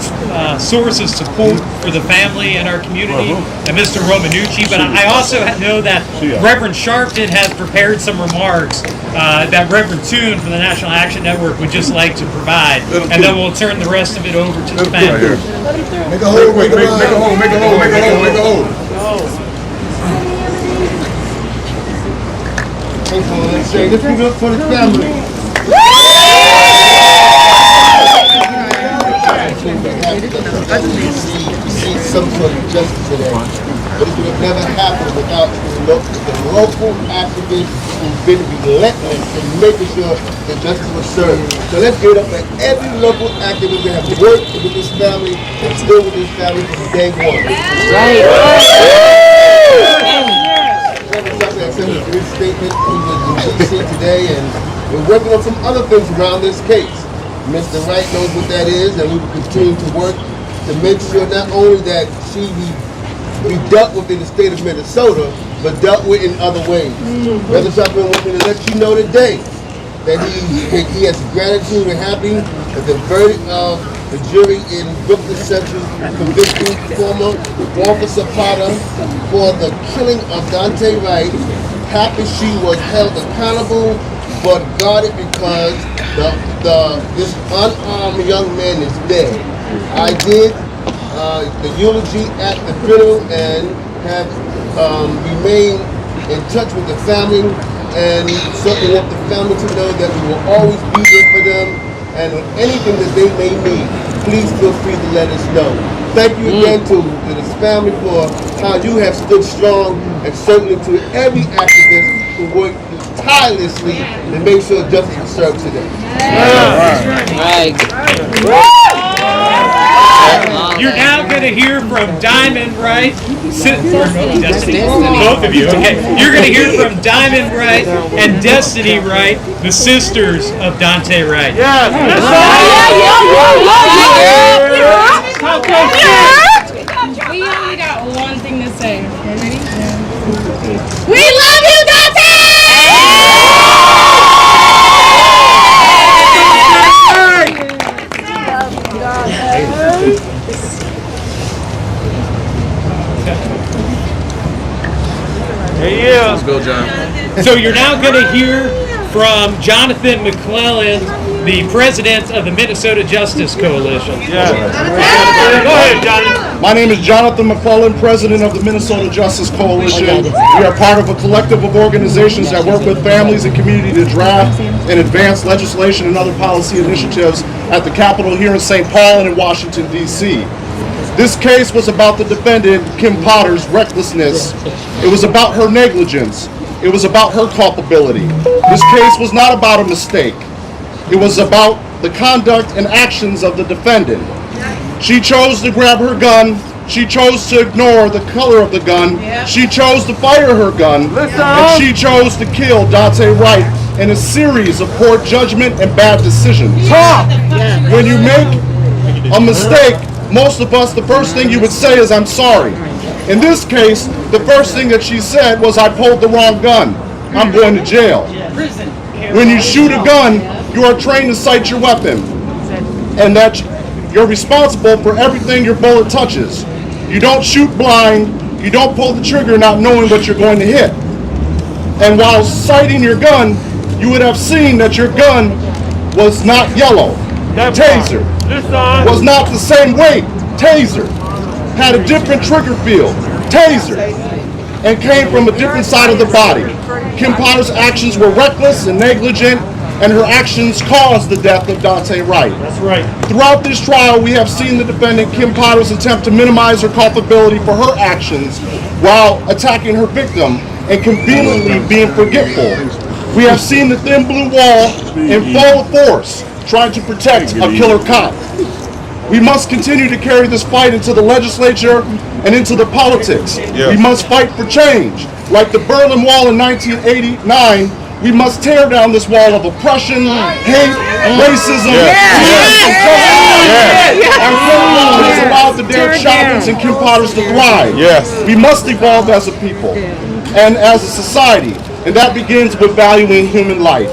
source of support for the family and our community, and Mr. Romanucci. But I also know that Reverend Sharpton has prepared some remarks that Reverend Toon from the National Action Network would just like to provide, and then we'll turn the rest of it over to the family. Make a hole, make a hole, make a hole, make a hole, make a hole. Say this is good for the family. See some sort of justice today, but it would have never happened without the local activists who've been relentless in making sure that justice was served. So let's give it up for every local activist that have worked with this family and still with this family from day one. Right. This statement he was in D.C. today, and we're working on some other things around this case. Mr. Wright knows what that is, and we will continue to work to make sure not only that she be dealt with in the state of Minnesota, but dealt with in other ways. Brother Sharpton wants me to let you know today that he has gratitude and happy that the verdict of the jury in Brooklyn Central convicting former Officer Potter for the killing of Daunte Wright. Happy she was held accountable, but guarded because this unarmed young man is dead. I did the eulogy at the funeral and have remained in touch with the family, and certainly want the family to know that we will always be there for them, and anything that they may need, please feel free to let us know. Thank you again to this family for how you have stood strong, and certainly to every activist who worked tirelessly to make sure justice was served today. Right. You're now going to hear from Diamond Wright, Destiny, both of you. Okay, you're going to hear from Diamond Wright and Destiny Wright, the sisters of Daunte Wright. We only got one thing to say. Ready? We love you, Daunte! Let's go, John. So you're now going to hear from Jonathan McClellan, the president of the Minnesota Justice Coalition. Go ahead, Jonathan. My name is Jonathan McClellan, president of the Minnesota Justice Coalition. We are part of a collective of organizations that work with families and community to draft and advance legislation and other policy initiatives at the Capitol here in St. Paul and in Washington, D.C. This case was about the defendant, Kim Potter's recklessness. It was about her negligence. It was about her culpability. This case was not about a mistake. It was about the conduct and actions of the defendant. She chose to grab her gun. She chose to ignore the color of the gun. She chose to fire her gun. And she chose to kill Daunte Wright in a series of poor judgment and bad decisions. When you make a mistake, most of us, the first thing you would say is, I'm sorry. In this case, the first thing that she said was, I pulled the wrong gun. I'm going to jail. When you shoot a gun, you are trained to sight your weapon, and that you're responsible for everything your bullet touches. You don't shoot blind. You don't pull the trigger not knowing what you're going to hit. And while sighting your gun, you would have seen that your gun was not yellow. Taser was not the same weight. Taser had a different trigger feel. Taser, and came from a different side of the body. Kim Potter's actions were reckless and negligent, and her actions caused the death of Daunte Wright. That's right. Throughout this trial, we have seen the defendant, Kim Potter's attempt to minimize her culpability for her actions while attacking her victim and conveniently being forgetful. We have seen the thin blue wall in full force, trying to protect a killer cop. We must continue to carry this fight into the legislature and into the politics. We must fight for change. Like the Berlin Wall in 1989, We must tear down this wall of oppression, hate, racism, and what has allowed the Derek Chauvins and Kim Potters to thrive. We must evolve as a people and as a society, and that begins with valuing human life,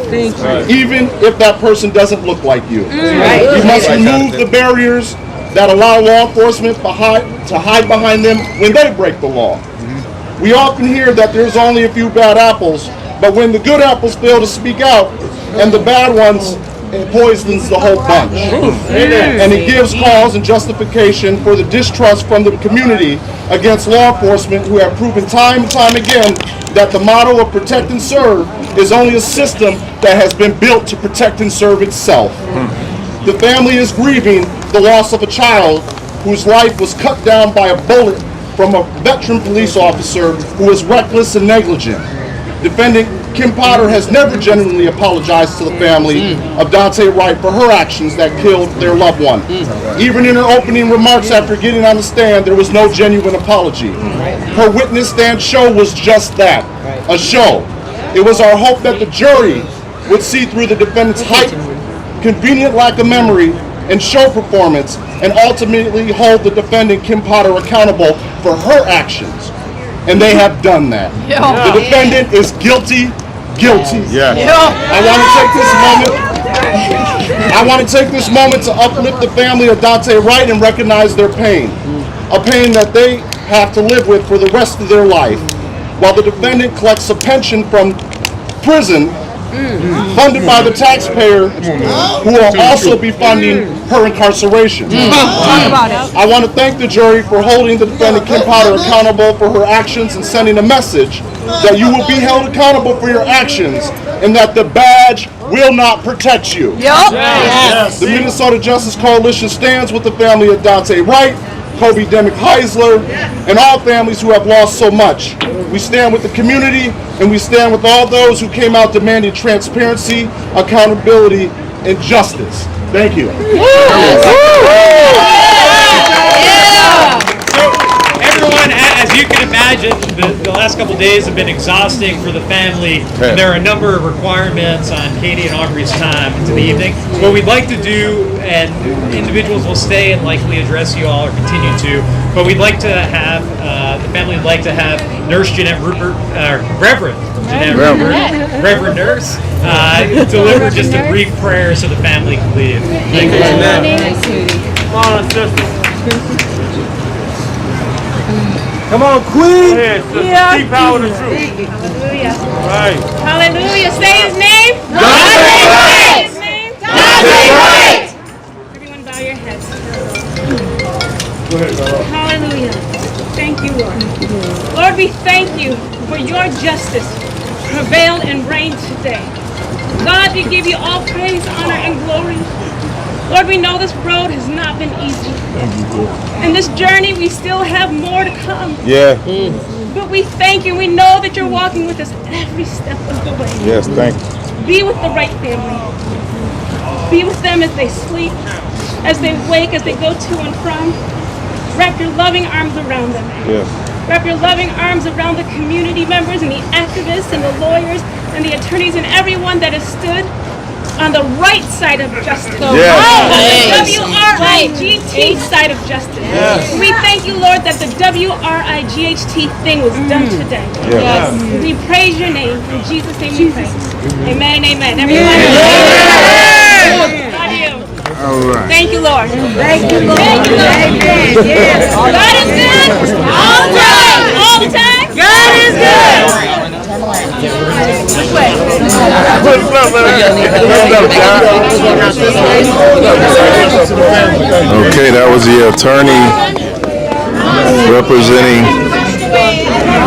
even if that person doesn't look like you. We must remove the barriers that allow law enforcement to hide behind them when they break the law. We often hear that there's only a few bad apples, but when the good apples fail to speak out and the bad ones, it poisons the whole bunch. And it gives cause and justification for the distrust from the community against law enforcement, who have proven time and time again that the motto of protect and serve is only a system that has been built to protect and serve itself. The family is grieving the loss of a child whose life was cut down by a bullet from a veteran police officer who was reckless and negligent. Defendant Kim Potter has never genuinely apologized to the family of Daunte Wright for her actions that killed their loved one. Even in her opening remarks after getting on the stand, there was no genuine apology. Her witness stand show was just that, a show. It was our hope that the jury would see through the defendant's height, convenient lack of memory, and show performance, and ultimately hold the defendant Kim Potter accountable for her actions. And they have done that. The defendant is guilty. I want to take this moment to uplift the family of Daunte Wright and recognize their pain, a pain that they have to live with for the rest of their life, while the defendant collects a pension from prison funded by the taxpayer, who will also be funding her incarceration. I want to thank the jury for holding the defendant Kim Potter accountable for her actions and sending a message that you will be held accountable for your actions and that the badge will not protect you. The Minnesota Justice Coalition stands with the family of Daunte Wright, Kobe Demick Heisler, and all families who have lost so much. We stand with the community, and we stand with all those who came out demanding transparency, accountability, and justice. Thank you. Everyone, as you can imagine, the last couple days have been exhausting for the family. And there are a number of requirements on Katie and Aubrey's time into the evening. What we'd like to do, and individuals will stay and likely address you all or continue to, but we'd like to have, the family would like to have Nurse Jeanette Rupert, Reverend Jeanette Rupert, Reverend Nurse, deliver just a brief prayer so the family can leave. Thank you. Come on, sister. Come on, Queen! Yeah. Keep power the truth. Hallelujah. Right. Hallelujah. Say his name. Daunte Wright. His name. Daunte Wright. Everyone bow your heads. Hallelujah. Thank you, Lord. Lord, we thank you for your justice prevailed and reigned today. God, we give you all praise, honor, and glory. Lord, we know this road has not been easy. And this journey, we still have more to come. But we thank you. We know that you're walking with us every step of the way. Yes, thank you. Be with the right family. Be with them as they sleep, as they wake, as they go to and from. Wrap your loving arms around them. Wrap your loving arms around the community members and the activists and the lawyers and the attorneys and everyone that has stood on the right side of justice. The WRIGT side of justice. We thank you, Lord, that the WRIGHT thing was done today. We praise your name. In Jesus' name we pray. Amen and amen. Everyone. Love you. All right. Thank you, Lord. Thank you, Lord. Amen. Yes. God is good all the time. All the time. God is good. Which way? Okay, that was the attorney representing,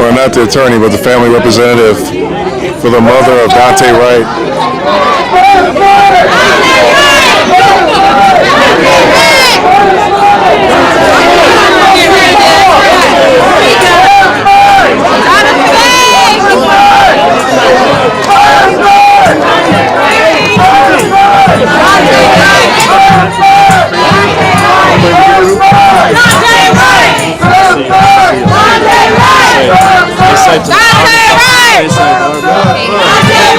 or not the attorney, but the family representative for the mother of Daunte Wright. Daunte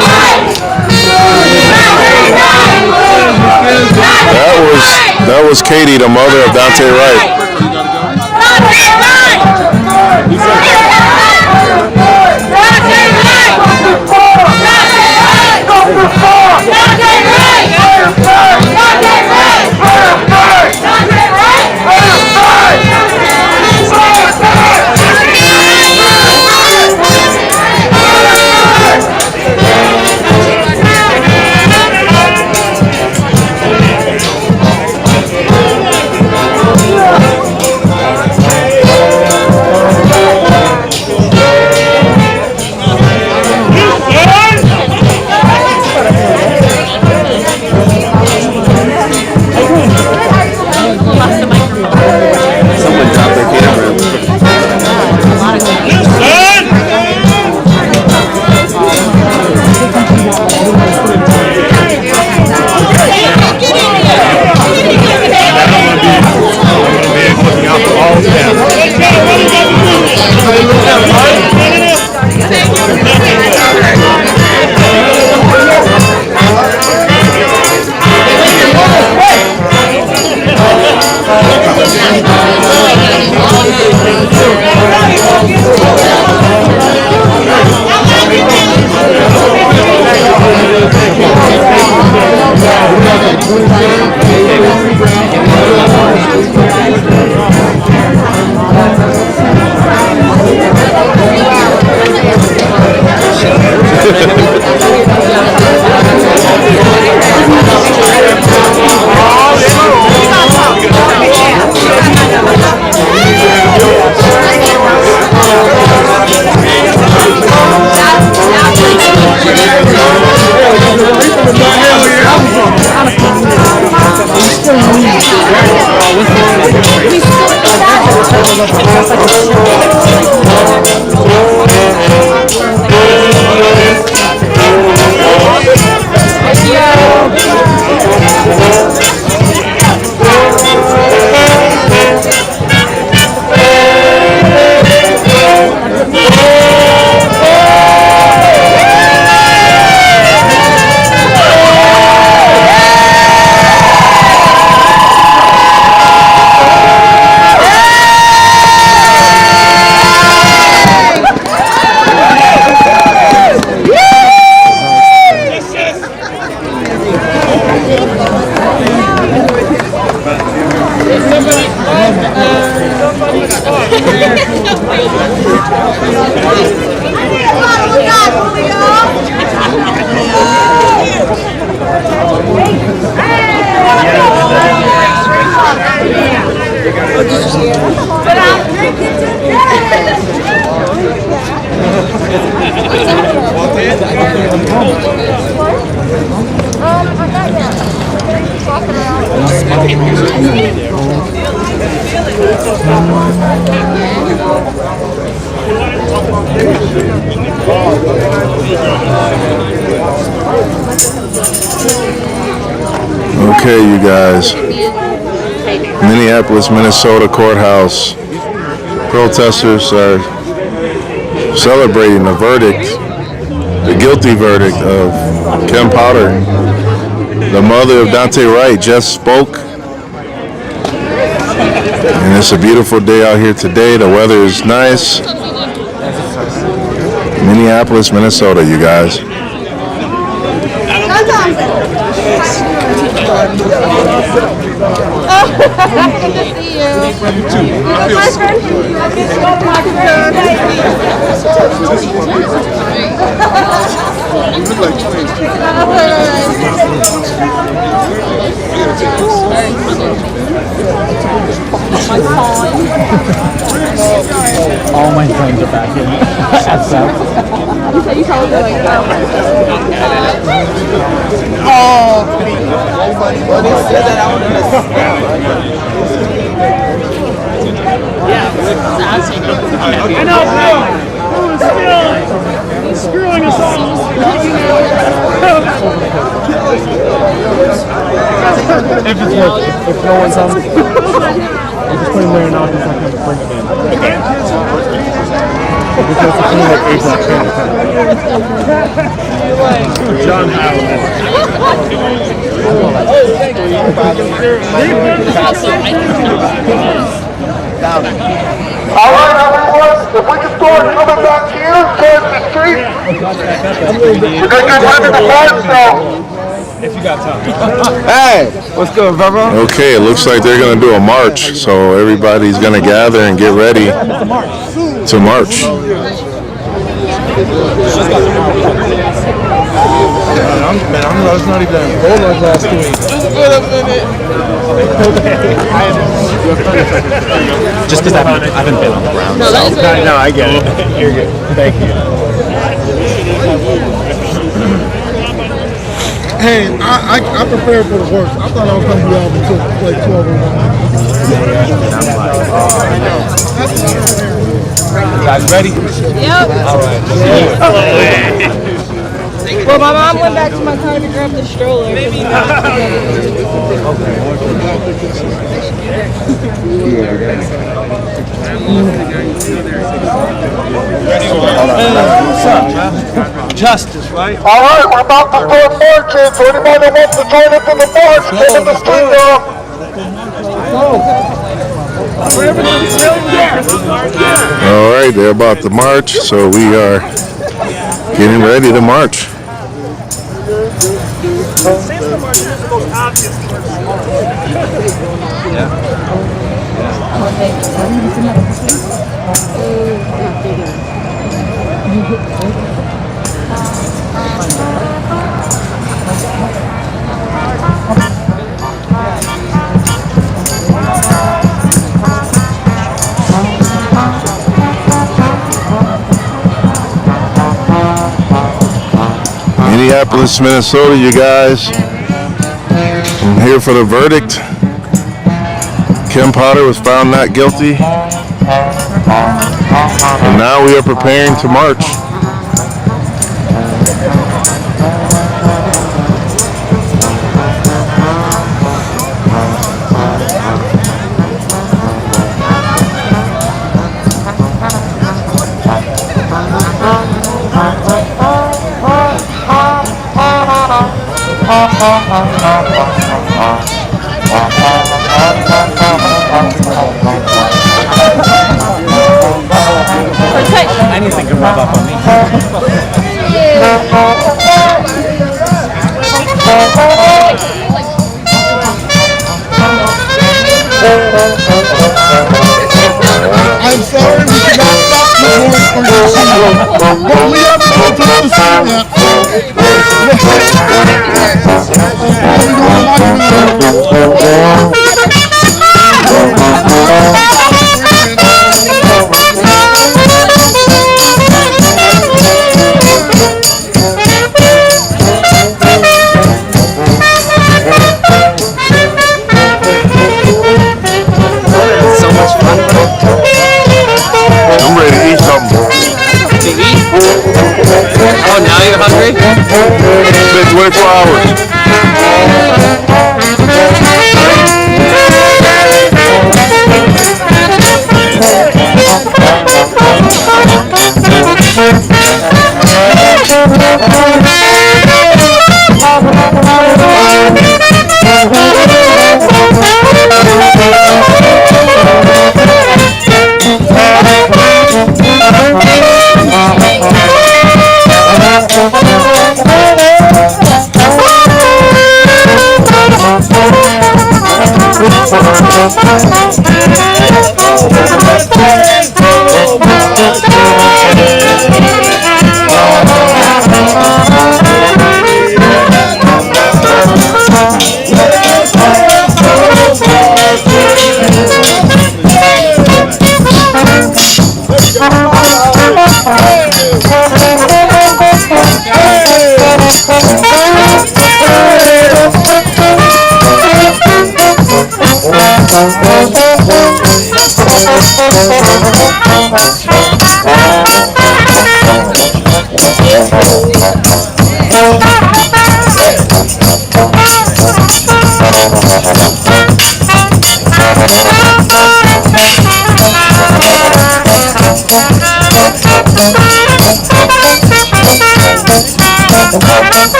Wright! That was Katie, the mother of Daunte Wright. Okay, you guys. Minneapolis, Minnesota courthouse. Protesters are celebrating the verdict, the guilty verdict of Kim Powder. The mother of Daunte Wright just spoke. And it's a beautiful day out here today. The weather is nice. Minneapolis, Minnesota, you guys. Good to see you. My friend. You look like twins. All my friends are back in. You probably like, I know, still screwing us all. If no one's on, I'm just putting there now. Just like bring it in. Okay. John Howard. All right, everyone, if we can start coming back here towards the street, we're going to get ready to march now. If you got time. Hey, what's good, brother? Okay, it looks like they're going to do a march, so everybody's going to gather and get ready to march. It's not even cold like last week. Just because I haven't been on the ground. No, that is very No, I get it. You're good. Thank you. Hey, I prepared for the worst. I thought I was going to be able to play 12 and 1. You guys ready? Yep. All right. Well, my mom went back to my car to grab the stroller. Maybe not. What's up, man? Justice, right? All right, we're about to start marching, so anybody that wants to join us in the march, come in the street now. All right, they're about to march, so we are getting ready to march. Minneapolis, Minnesota, you guys. I'm here for the verdict. Kim Potter was found not guilty. And now we are preparing to march. Anything can rub up on me. I'm sorry, we cannot stop the horse or your shield. But we have to go to the scene now. I'm ready to eat something. To eat? Oh, now you're hungry? It's been 24 hours.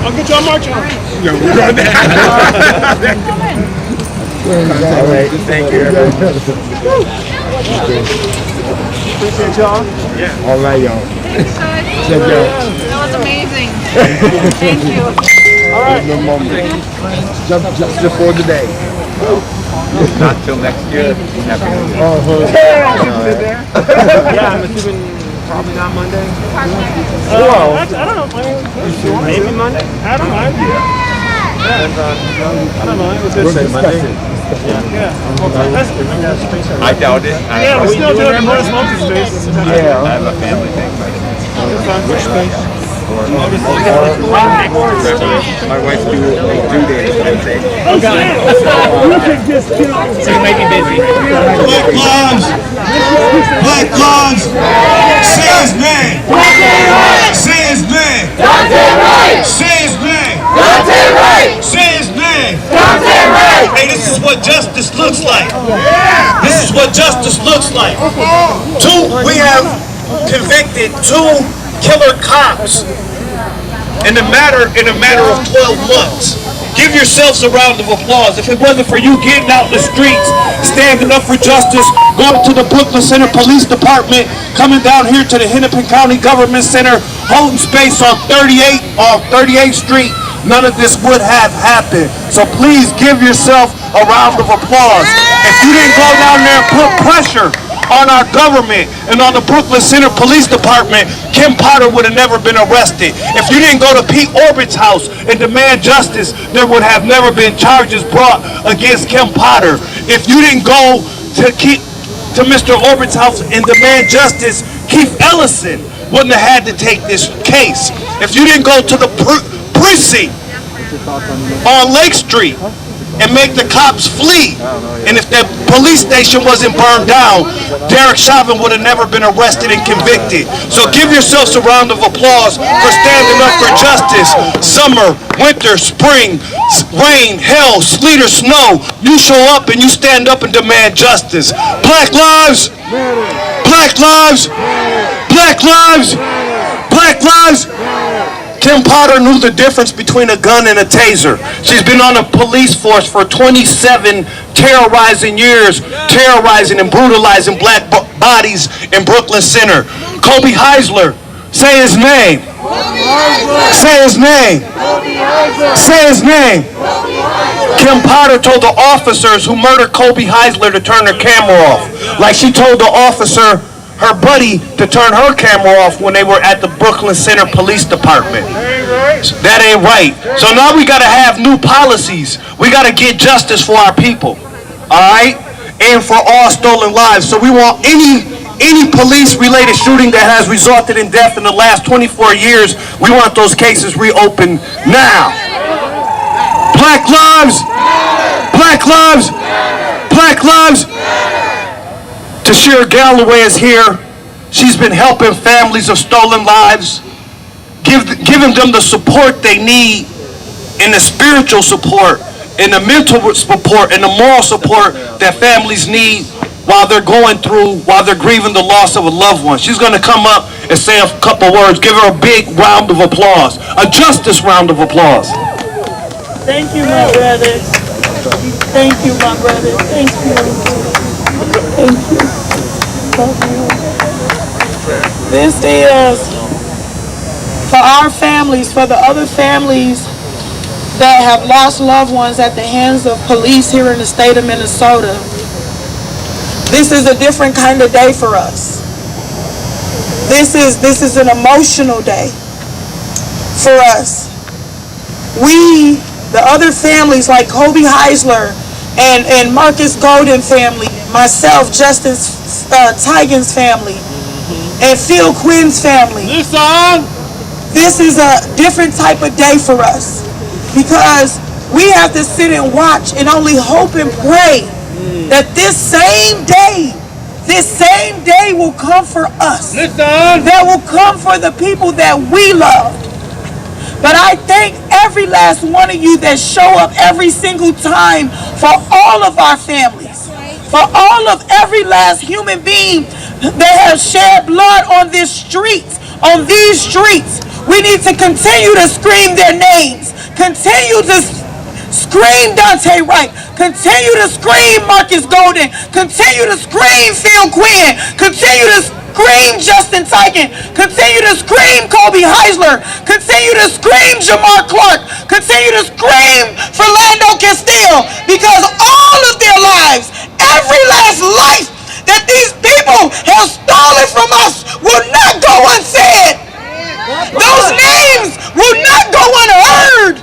I'll get y'all march on. All right, thank you. Appreciate y'all. Yeah. All right, y'all. Check out. That was amazing. Thank you. All right. No moment. Just for today. Not till next year. Happy New Year. Yeah, I'm assuming probably not Monday. I don't know. Maybe Monday. I don't mind. I don't know. It was good to say Monday. Yeah. I doubt it. Yeah, we still do it in more smoking space. Yeah. I have a family thing. Which space? My wife's due date is Wednesday. Oh, God. You can just kill me. So you may be busy. Black lives. Black lives. Say his name. Say his name. Daunte Wright! Say his name. Daunte Wright! Say his name. Daunte Wright! Hey, this is what justice looks like. This is what justice looks like. We have convicted 2 killer cops in a matter of 12 months. Give yourselves a round of applause. If it wasn't for you getting out in the streets, standing up for justice, going to the Brooklyn Center Police Department, coming down here to the Hennepin County Government Center, holding space on 38th Street, none of this would have happened. So please give yourself a round of applause. If you didn't go down there and put pressure on our government and on the Brooklyn Center Police Department, Kim Potter would have never been arrested. If you didn't go to Pete Orbit's house and demand justice, there would have never been charges brought against Kim Potter. If you didn't go to Mr. Orbit's house and demand justice, Keith Ellison wouldn't have had to take this case. If you didn't go to the precinct on Lake Street and make the cops flee, and if that police station wasn't burned down, Derek Chauvin would have never been arrested and convicted. So give yourselves a round of applause for standing up for justice. Summer, winter, spring, rain, hail, sleet or snow, you show up and you stand up and demand justice. Black lives, black lives, black lives, black lives. Kim Potter knew the difference between a gun and a taser. She's been on the police force for 27 terrorizing years, terrorizing and brutalizing black bodies in Brooklyn Center. Kobe Heisler, say his name. Say his name. Say his name. Kim Potter told the officers who murdered Kobe Heisler to turn their camera off, like she told the officer, her buddy, to turn her camera off when they were at the Brooklyn Center Police Department. That ain't right. So now we gotta have new policies. We gotta get justice for our people, all right? And for all stolen lives. So we want any police-related shooting that has resulted in death in the last 24 years, we want those cases reopened now. Black lives, black lives, black lives. Tashira Galloway is here. She's been helping families of stolen lives, giving them the support they need, and the spiritual support, and the mental support, and the moral support that families need while they're grieving the loss of a loved one. She's going to come up and say a couple words. Give her a big round of applause, a justice round of applause. Thank you, my brother. Thank you, my brother. Thank you. Thank you. This is for our families, for the other families that have lost loved ones at the hands of police here in the state of Minnesota. This is a different kind of day for us. This is an emotional day for us. We, the other families like Kobe Heisler and Marcus Golden family, myself, Justin Tigan's family, and Phil Quinn's family. this is a different type of day for us because we have to sit and watch and only hope and pray that this same day will come for us. That will come for the people that we love. But I thank every last one of you that show up every single time for all of our families, for all of every last human being that has shed blood on these streets. We need to continue to scream their names, continue to scream Daunte Wright, continue to scream Marcus Golden, continue to scream Phil Quinn, continue to scream Justin Tiger, continue to scream Kobe Heisler, continue to scream Jamar Clark, continue to scream Philando Castile, because all of their lives, every last life that these people have stolen from us will not go unsaid. Those names will not go unheard.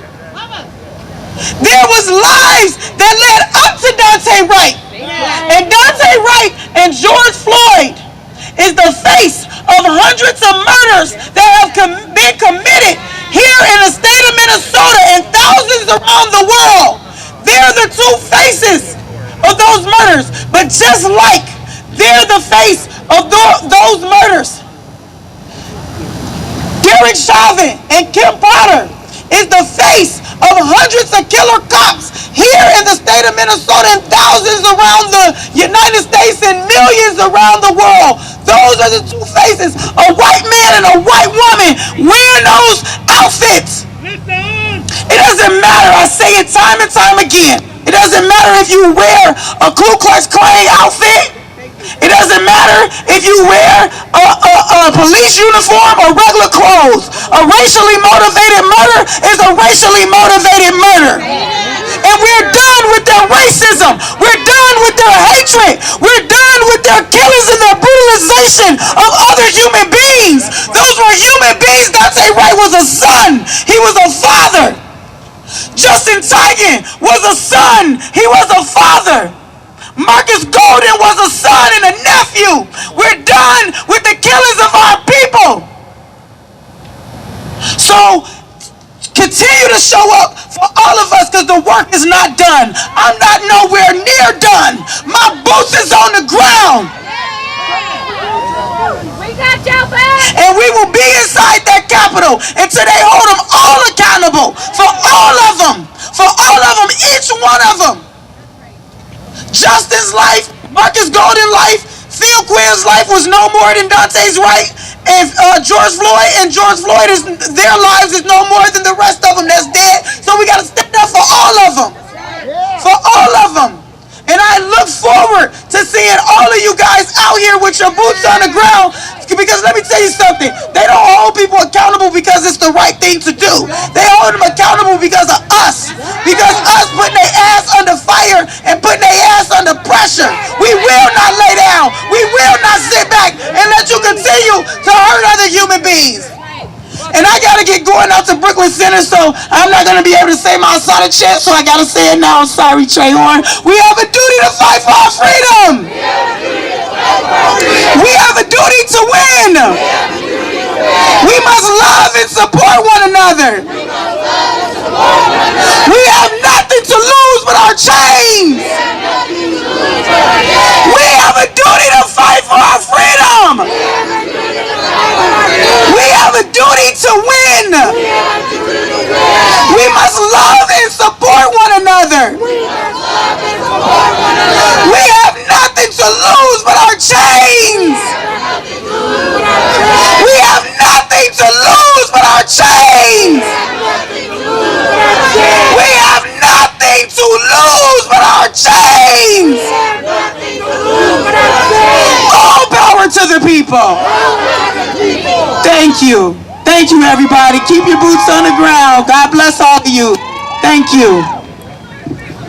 There was lives that led up to Daunte Wright. And Daunte Wright and George Floyd is the face of hundreds of murders that have been committed here in the state of Minnesota and thousands around the world. They're the two faces of those murders. But just like they're the face of those murders, Derek Chauvin and Kim Potter is the face of hundreds of killer cops here in the state of Minnesota and thousands around the United States and millions around the world. Those are the two faces. A white man and a white woman wearing those outfits. It doesn't matter. I say it time and time again. It doesn't matter if you wear a Ku Klux Klan outfit. It doesn't matter if you wear a police uniform or regular clothes. A racially motivated murder is a racially motivated murder. And we're done with their racism. We're done with their hatred. We're done with their killings and their brutalization of other human beings. Those were human beings. Daunte Wright was a son. He was a father. Justin Tiger was a son. He was a father. Marcus Golden was a son and a nephew. We're done with the killings of our people. So continue to show up for all of us because the work is not done. I'm not nowhere near done. My boots is on the ground. We got your back. And we will be inside that Capitol until they hold them all accountable for all of them. For all of them, each one of them. Justin's life, Marcus Golden's life, Phil Quinn's life was no more than Daunte's right, and George Floyd is their lives is no more than the rest of them that's dead. So we got to stand up for all of them, for all of them. And I look forward to seeing all of you guys out here with your boots on the ground. Because let me tell you something, they don't hold people accountable because it's the right thing to do. They hold them accountable because of us. Because us putting their ass under fire and putting their ass under pressure. We will not lay down. We will not sit back and let you continue to hurt other human beings. And I gotta get going out to Brooklyn Center, so I'm not gonna be able to say my Asada chant, so I gotta say it now. I'm sorry, Trey Horn. We have a duty to fight for our freedom. We have a duty to win. We must love and support one another. We have nothing to lose but our chains. We have a duty to fight for our freedom. We have a duty to win. We must love and support one another. We have nothing to lose but our chains. We have nothing to lose but our chains. We have nothing to lose but our chains. All power to the people. Thank you. Thank you, everybody. Keep your boots on the ground. God bless all of you. Thank you.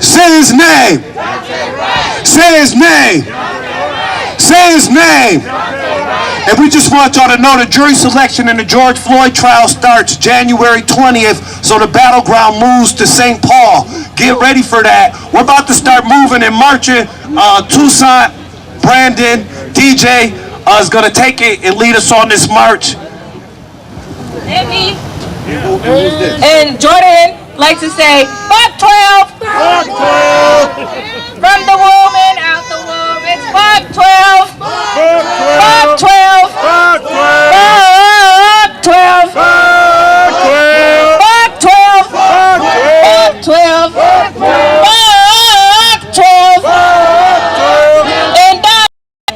Say his name. Say his name. Say his name. And we just want y'all to know the jury selection in the George Floyd trial starts January 20th, so the battleground moves to St. Paul. Get ready for that. We're about to start moving and marching. Toussaint, Brandon, DJ is going to take it and lead us on this march. And me. And Jordan likes to say, fuck 12. Fuck 12. From the womb and out the womb, it's fuck 12. Fuck 12. Fuck 12. Fuck 12. Fuck 12. Fuck 12. Fuck 12. Fuck 12. And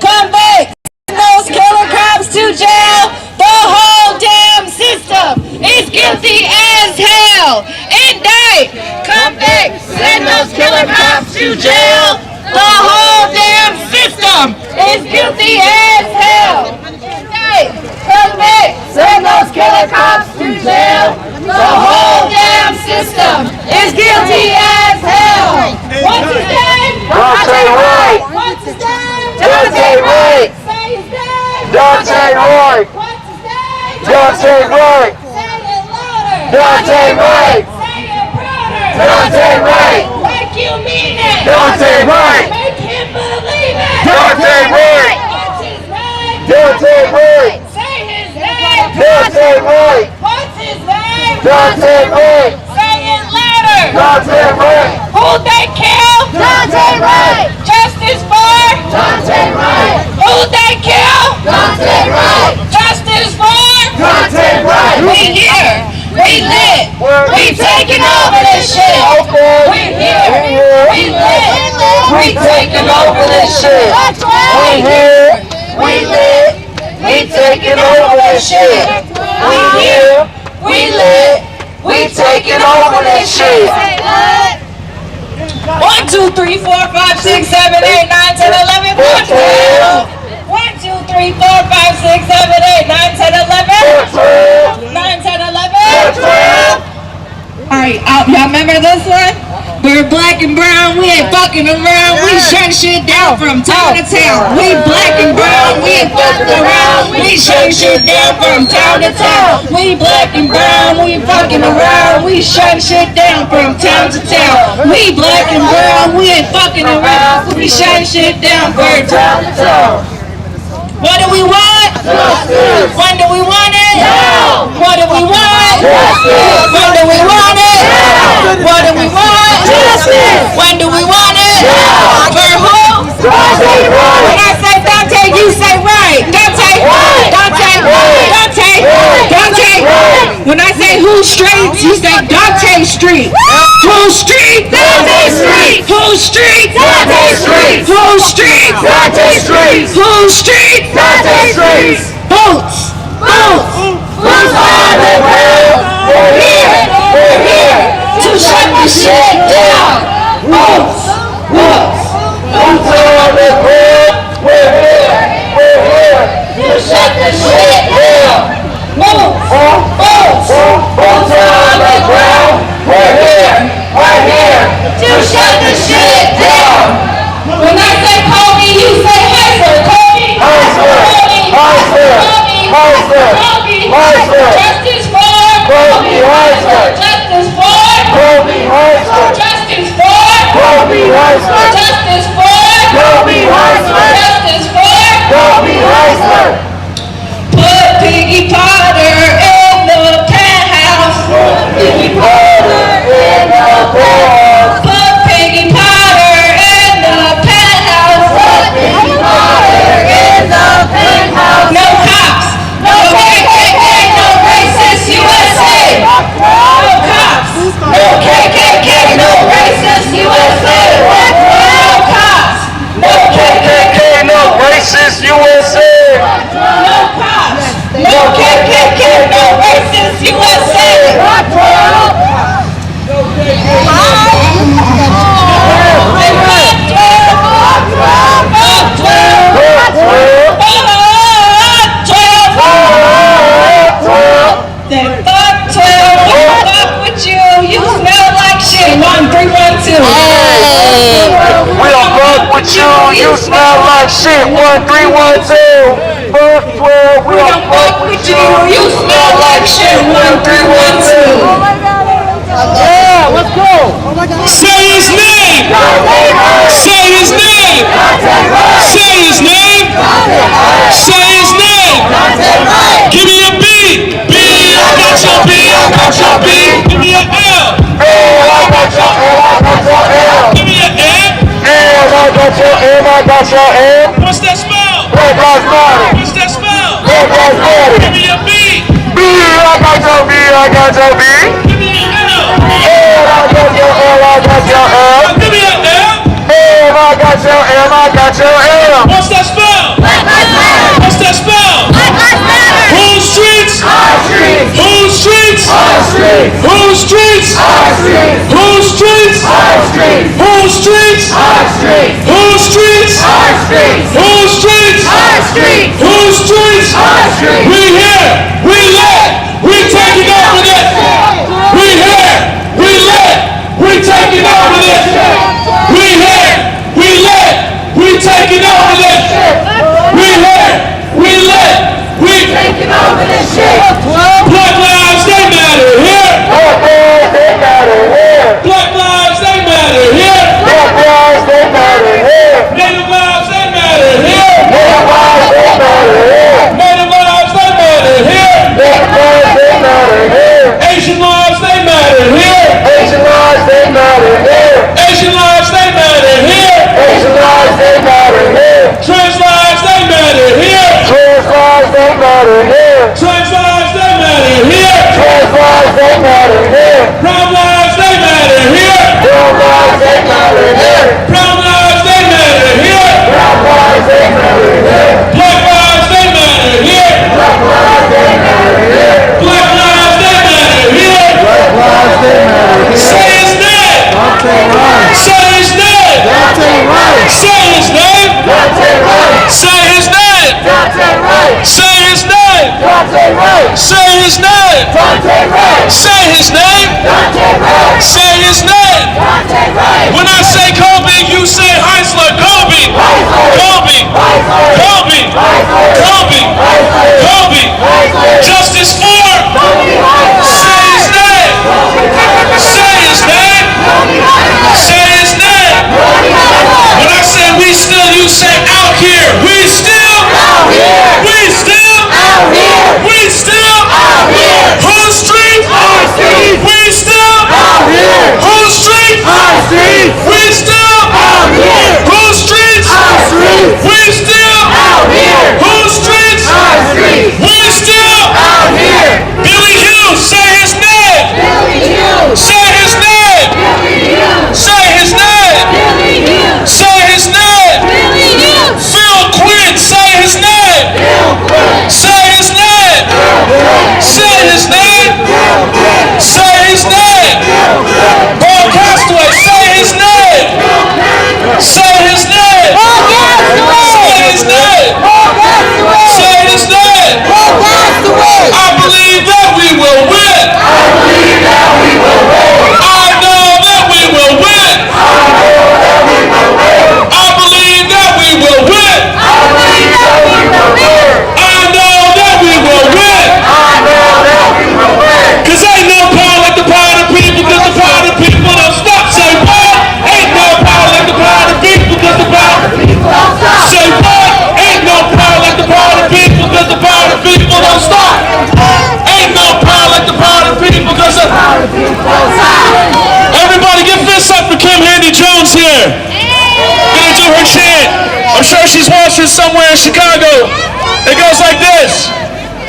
come back. Those killer cops to jail. The whole damn system is guilty as hell. Indict. Come back. Send those killer cops to jail. The whole damn system is guilty as hell. Indict. Come back. Send those killer cops to jail. The whole damn system is guilty as hell. What's his name? Daunte Wright. What's his name? Daunte Wright. Say his name. Daunte Wright. What's his name? Daunte Wright. Say it louder. Daunte Wright. Say it prouder. Daunte Wright. Like you mean it. Daunte Wright. Make him believe it. Daunte Wright. What's his name? Daunte Wright. Say his name. Daunte Wright. What's his name? Daunte Wright. Say it louder. Daunte Wright. Who'd they kill? Daunte Wright. Justice for? Daunte Wright. Who'd they kill? Daunte Wright. Justice for? Daunte Wright. We here. We lit. We taking over this shit. We here. We lit. We taking over this shit. We here. We lit. We taking over this shit. We here. We lit. We taking over this shit. 1, 2, 3, 4, 5, 6, 7, 8, 9, 10, 11, 12. 1, 2, 3, 4, 5, 6, 7, 8, 9, 10, 11. 9, 10, 11. Alright, y'all remember this one? We're black and brown, we ain't fucking around. We shut shit down from town to town. We black and brown, we ain't fucking around. We shut shit down from town to town. We black and brown, we ain't fucking around. We shut shit down from town to town. We black and brown, we ain't fucking around. We shut shit down from town to town. What do we want? Justice. When do we want it? Now. What do we want? Justice. When do we want it? Now. What do we want? Justice. When do we want it? Now. For who? Daunte Wright. When I say Daunte, you say right. Daunte. Right. Daunte. Right. Daunte. Right. Daunte. Right. When I say who streets, you say Daunte Street. Who street? Daunte Street. Who street? Daunte Street. Who street? Daunte Street. Who street? Daunte Street. Boots. Boots. Boots on the ground. We're here to shut the shit down. Boots. Boots. Boots on the ground. We're here to shut the shit down. Boots. Boots. Boots on the ground. We're here to shut the shit down. When I say Kobe, you say Heiser. Kobe. Heiser. Heiser. Heiser. Heiser. Justice for Kobe Heiser. Justice for Kobe Heiser. Justice for Kobe Heiser. Justice for Kobe Heiser. Justice for Kobe Heiser. Put Piggy Potter in the penthouse. Put Piggy Potter in the penthouse. Put Piggy Potter in the penthouse. Put Piggy Potter in the penthouse. No cops. No KKK. No racist USA. No cops. No KKK. No racist USA. No cops. No KKK. No racist USA. No cops. No KKK. No racist USA. You smell like shit. 1, 3, 1, 2. We don't fuck with you. You smell like shit. 1, 3, 1, 2. Fuck 12. We don't fuck with you. You smell like shit. 1, 3, 1, 2. Yeah, let's go. Say his name. Say his name. Say his name. Say his name. Give me a beat. I got your air. What's that spell? Black Lives Matter. What's that spell? Black Lives Matter. Give me a B. B, I got your B, I got your B. Give me an L. L, I got your L, I got your L. Give me an M. M, I got your M, I got your M. What's that spell? Black Lives Matter. What's that spell? Black Lives Matter. Whose streets? Our streets. Whose streets? Our streets. Whose streets? Our streets. Whose streets? Our streets. Whose streets? Our streets. Whose streets? Our streets. Whose streets? Our streets. Whose streets? Our streets. We here. We lit. We taking over this. We here. We lit. We taking over this. We here. We lit. We taking over this. We here. We lit. We Taking over this shit. Black lives, they matter here. Black lives, they matter here. Black lives, they matter here. Black lives, they matter here. Native lives, they matter here. Native lives, they matter here. Native lives, they matter here. Black lives, they matter here. Asian lives, they matter here. Asian lives, they matter here. Asian lives, they matter here. Asian lives, they matter here. Trans lives, they matter here. Trans lives, they matter here. Trans lives, they matter here. Trans lives, they matter here. Brown lives, they matter here. Brown lives, they matter here. Brown lives, they matter here. Brown lives, they matter here. Black lives, they matter here. Black lives, they matter here. Black lives, they matter here. Black lives, they matter here. Say his name. Daunte Wright. Say his name. Daunte Wright. Say his name. Daunte Wright. Say his name. Daunte Wright. Say his name. Daunte Wright. Say his name. Daunte Wright. Say his name. Daunte Wright. Say his name. Daunte Wright. When I say Kobe, you say Heisler. Kobe. Kobe. Kobe. Kobe. Kobe. Justice for. Say his name. Say his name. Say his name. When I say we still, you say out here. We still. Out here. We still. Out here. We still. Out here. Whose street? Our street. We still. Out here. Whose street? Our street. We still. Out here. Whose streets? Our street. We still. Out here. Whose streets? Our street. We still. Out here. Billy Hughes, say his name. Billy Hughes. Say his name. Billy Hughes. Say his name. Billy Hughes. Say his name. Billy Hughes. Phil Quinn, say his name. Bill Quinn. Say his name. Say his name. Say his name. Paul Castaway, say his name. Say his name. Say his name. Say his name. I believe that we will win. I believe that we will win. I know that we will win. I believe that we will win. I believe that we will win. I know that we will win. I know that we will win. Cause ain't no power like the power of the people, cause the power of the people don't stop. Say what? Ain't no power like the power of the people, cause the power of the people don't stop. Say what? Ain't no power like the power of the people, cause the power of the people don't stop. Ain't no power like the power of the people, cause the power of the people don't stop. Everybody give fists up for Kim Handy Jones here. Gonna do her chant. I'm sure she's watching somewhere in Chicago. It goes like this.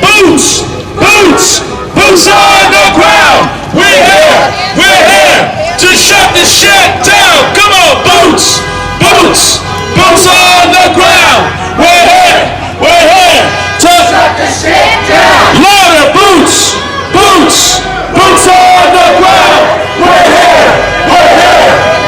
Boots, boots, boots on the ground. We're here to shut this shit down. Come on, boots, boots, boots on the ground. We're here to shut this shit down. Louder, boots, boots, boots on the ground. We're here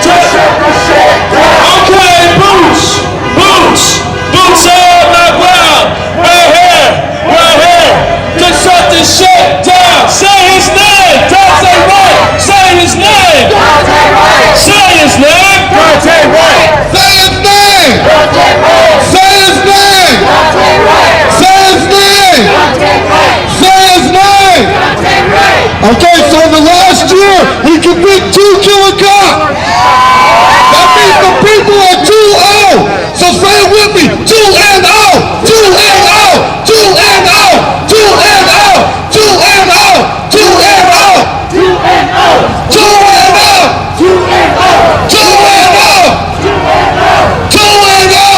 to shut this shit down. Okay, boots, boots, boots on the ground. We're here to shut this shit down. Say his name, Daunte Wright. Say his name, Daunte Wright. say his name, Daunte Wright. Say his name! Daunte Wright. Say his name! Daunte Wright. Say his name! Daunte Wright. Say his name! Daunte Wright. Okay, so in the last year, we convicted 2 killer cops. That means the people are 2-0. So say it with me. 2-0. 2-0. 2-0. 2-0. 2-0. 2-0. 2-0. 2-0. 2-0. 2-0. 2-0. 2-0.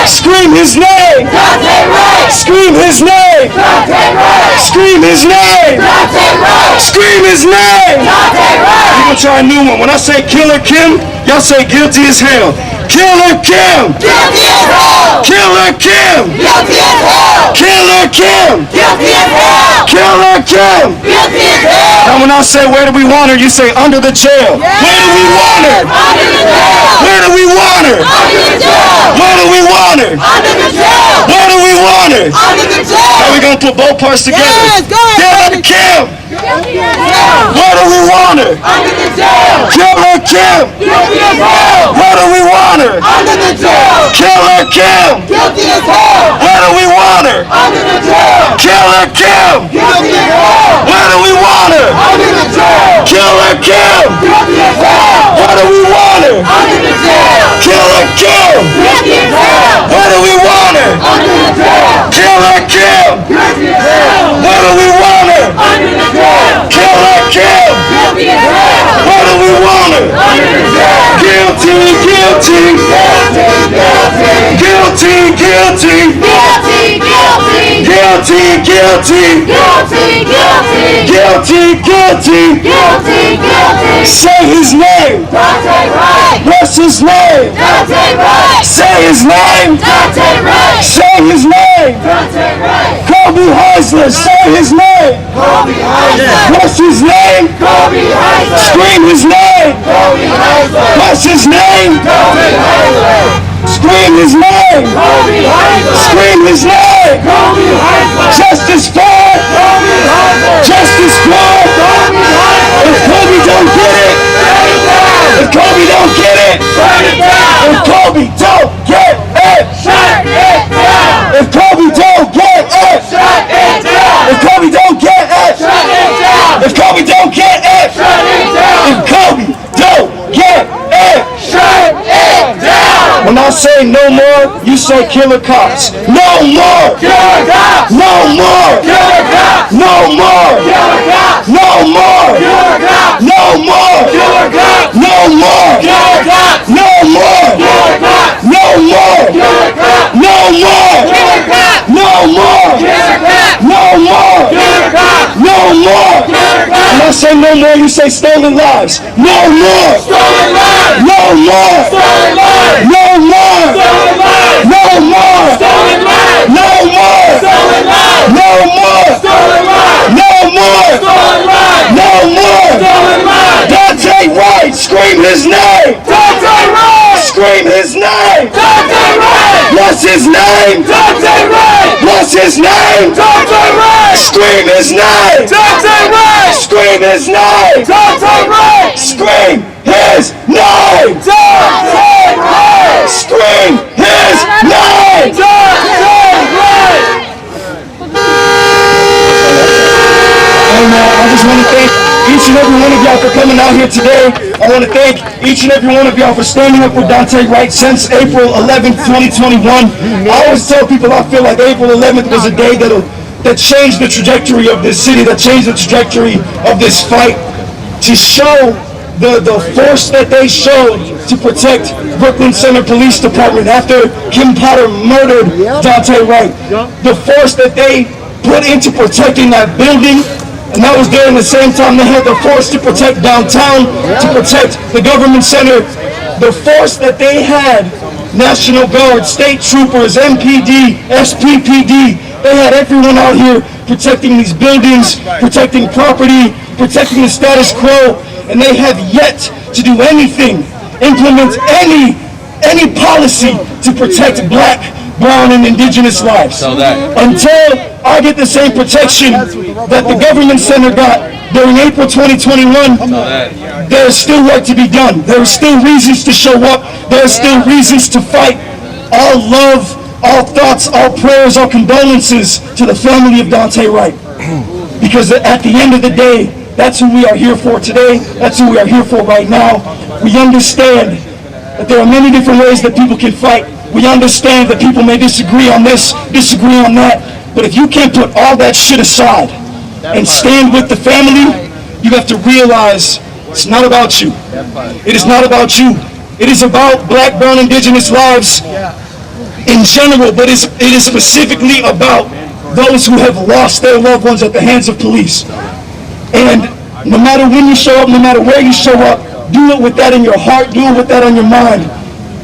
Scream his name. Scream his name. Scream his name. Scream his name. We're gonna try a new one. When I say Killer Kim, y'all say guilty as hell. Killer Kim. Guilty as hell. Killer Kim. Guilty as hell. Killer Kim. Guilty as hell. Killer Kim. Guilty as hell. Now when I say where do we want her, you say under the jail. Where do we want her? Under the jail. Where do we want her? Under the jail. Where do we want her? Under the jail. Where do we want her? Under the jail. Now we're gonna put both parts together. Yes, go ahead. Killer Kim. Guilty as hell. Where do we want her? Under the jail. Killer Kim. Guilty as hell. Where do we want her? Under the jail. Killer Kim. Guilty as hell. Where do we want her? Under the jail. Killer Kim. Guilty as hell. Where do we want her? Under the jail. Killer Kim. Guilty as hell. Where do we want her? Under the jail. Killer Kim. Guilty as hell. Where do we want her? Under the jail. Killer Kim. Guilty as hell. Where do we want her? Under the jail. Killer Kim. Guilty as hell. Where do we want her? Under the jail. Guilty, guilty. Guilty, guilty. Guilty, guilty. Guilty, guilty. Guilty, guilty. Guilty, guilty. Guilty, guilty. Say his name. Daunte Wright. What's his name? Daunte Wright. Say his name. Daunte Wright. Say his name. Daunte Wright. Kobe Heisler. Say his name. Kobe Heisler. What's his name? Kobe Heisler. Scream his name. Kobe Heisler. What's his name? Kobe Heisler. Scream his name. Kobe Heisler. Scream his name. Kobe Heisler. Justice for. Kobe Heisler. Justice for. Kobe Heisler. If Kobe don't get it. If Kobe don't get it. Shut it down. If Kobe don't get it. Shut it down. If Kobe don't get it. Shut it down. If Kobe don't get it. Shut it down. If Kobe don't get it. Shut it down. If Kobe don't get it. Shut it down. When I say no more, you say killer cops. No more. Killer cops. No more. Killer cops. No more. Killer cops. No more. Killer cops. No more. Killer cops. No more. Killer cops. No more. Killer cops. No more. Killer cops. No more. Killer cops. No more. Killer cops. No more. Killer cops. No more. Killer cops. When I say no more, you say stolen lives. No more. Stolen lives. No more. Stolen lives. No more. Stolen lives. No more. Stolen lives. No more. Stolen lives. No more. Stolen lives. No more. Stolen lives. No more. Stolen lives. Daunte Wright, scream his name. Daunte Wright. Scream his name. Daunte Wright. What's his name? Daunte Wright. What's his name? Daunte Wright. Scream his name. Daunte Wright. Scream his name. Daunte Wright. Scream his name. Daunte Wright. Scream his name. Daunte Wright. Hey man, I just want to thank each and every one of y'all for coming out here today. I want to thank each and every one of y'all for standing up for Daunte Wright since April 11th, 2021. I always tell people I feel like April 11th was a day that changed the trajectory of this city, that changed the trajectory of this fight, to show the force that they showed to protect Brooklyn Center Police Department after Kim Potter murdered Daunte Wright. The force that they put into protecting that building, and that was during the same time they had the force to protect downtown, to protect the government center. The force that they had, National Guard, state troopers, MPD, SPPD, they had everyone out here protecting these buildings, protecting property, protecting the status quo, and they have yet to do anything, implement any policy to protect black, brown, and indigenous lives. Until I get the same protection that the government center got during April 2021, there's still work to be done. There are still reasons to show up. There are still reasons to fight. All love, all thoughts, all prayers, all condolences to the family of Daunte Wright. Because at the end of the day, that's who we are here for today. That's who we are here for right now. We understand that there are many different ways that people can fight. We understand that people may disagree on this, disagree on that. But if you can't put all that shit aside and stand with the family, you have to realize it's not about you. It is not about you. It is about black, brown, indigenous lives. in general, but it is specifically about those who have lost their loved ones at the hands of police. And no matter when you show up, no matter where you show up, do it with that in your heart, do it with that on your mind,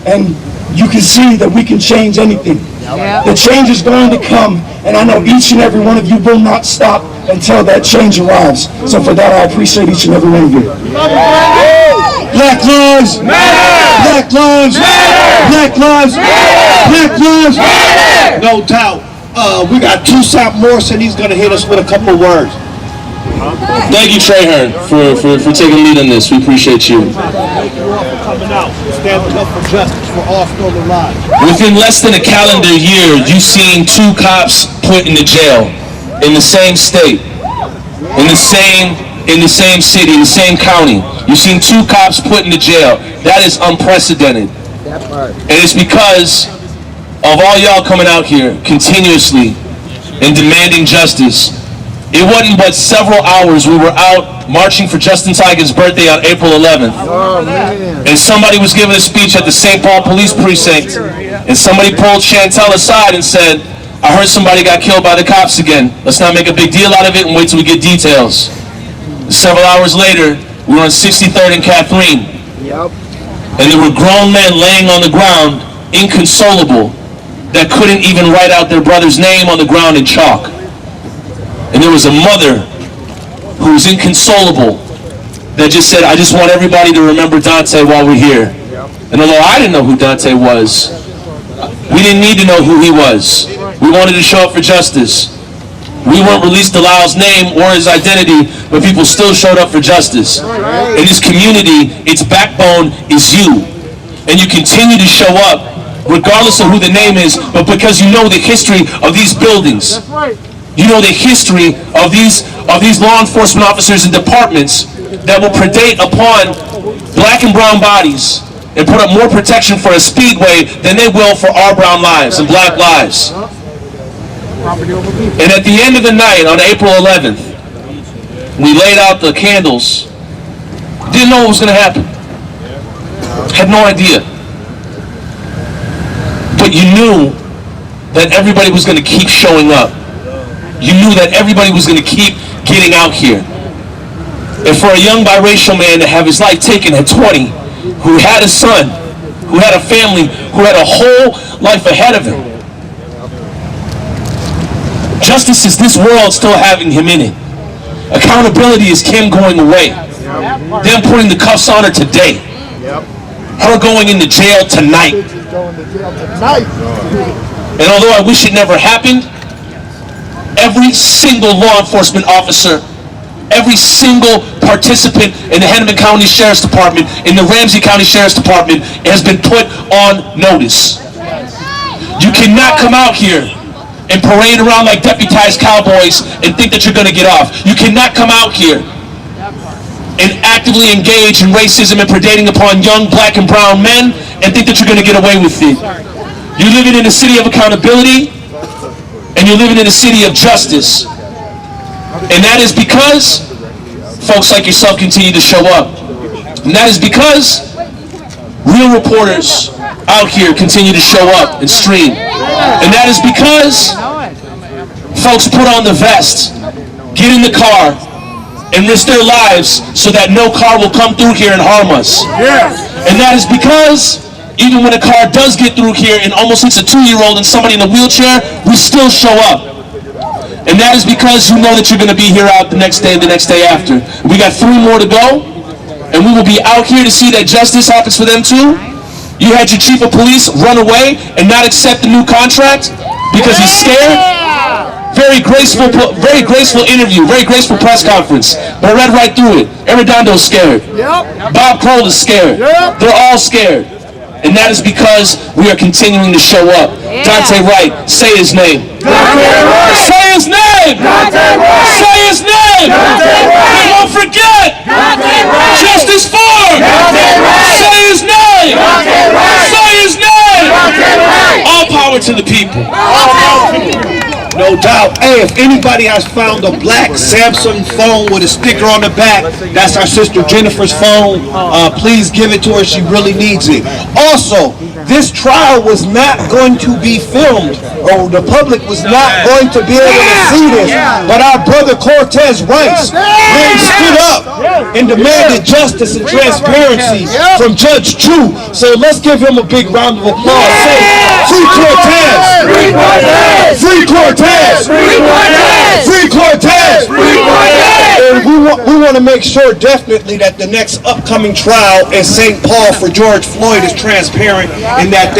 and you can see that we can change anything. The change is going to come, and I know each and every one of you will not stop until that change arrives. So for that, I appreciate each and every one of you. Black lives matter! Black lives matter! Black lives matter! Black lives matter! No doubt. We got Toussaint Morrison. He's going to hit us with a couple words. Thank you, Trahern, for taking lead on this. We appreciate you. Coming out, standing up for justice for all stolen lives. Within less than a calendar year, you've seen 2 cops put into jail in the same state, in the same city, in the same county. You've seen 2 cops put into jail. That is unprecedented. And it's because of all y'all coming out here continuously and demanding justice. It wasn't but several hours we were out marching for Justin Tiger's birthday on April 11th. And somebody was giving a speech at the St. Paul Police Precinct, and somebody pulled Chantel aside and said, I heard somebody got killed by the cops again. Let's not make a big deal out of it and wait till we get details. Several hours later, we were on 63rd and Catherine. And there were grown men laying on the ground, inconsolable, that couldn't even write out their brother's name on the ground in chalk. And there was a mother who was inconsolable that just said, I just want everybody to remember Daunte while we're here. And although I didn't know who Daunte was, we didn't need to know who he was. We wanted to show up for justice. We weren't released to Lyle's name or his identity, but people still showed up for justice. In this community, its backbone is you. And you continue to show up regardless of who the name is, but because you know the history of these buildings. You know the history of these law enforcement officers and departments that will predate upon black and brown bodies and put up more protection for a speedway than they will for our brown lives and black lives. And at the end of the night on April 11th, we laid out the candles. Didn't know what was going to happen. Had no idea. But you knew that everybody was going to keep showing up. You knew that everybody was going to keep getting out here. And for a young biracial man to have his life taken at 20, who had a son, who had a family, who had a whole life ahead of him. Justice is this world still having him in it. Accountability is Kim going away. Them putting the cuffs on her today. Her going into jail tonight. And although I wish it never happened, every single law enforcement officer, every single participant in the Hennepin County Sheriff's Department, in the Ramsey County Sheriff's Department, has been put on notice. You cannot come out here and parade around like deputized cowboys and think that you're going to get off. You cannot come out here and actively engage in racism and predating upon young black and brown men and think that you're going to get away with it. You're living in a city of accountability, and you're living in a city of justice. And that is because folks like yourself continue to show up. And that is because real reporters out here continue to show up and stream. And that is because folks put on the vest, get in the car, and risk their lives so that no car will come through here and harm us. And that is because even when a car does get through here and almost hits a 2-year-old and somebody in a wheelchair, we still show up. And that is because you know that you're going to be here out the next day and the next day after. We got 3 more to go, and we will be out here to see that justice happens for them too. You had your chief of police run away and not accept the new contract because he's scared. Very graceful interview, very graceful press conference. But I read right through it. Arredondo's scared. Bob Kroll is scared. They're all scared. And that is because we are continuing to show up. Daunte Wright, say his name. Say his name! Say his name! We won't forget! Justice for! Say his name! Say his name! All power to the people. No doubt. Hey, if anybody has found a black Samsung phone with a sticker on the back, that's our sister Jennifer's phone. Please give it to her. She really needs it. Also, this trial was not going to be filmed, or the public was not going to be able to see this. But our brother Cortez Rice stood up and demanded justice and transparency from Judge Chu. So let's give him a big round of applause. Say, free Cortez! Free Cortez! Free Cortez! Free Cortez! Free Cortez! Free Cortez! And we want to make sure definitely that the next upcoming trial in St. Paul for George Floyd is transparent, and that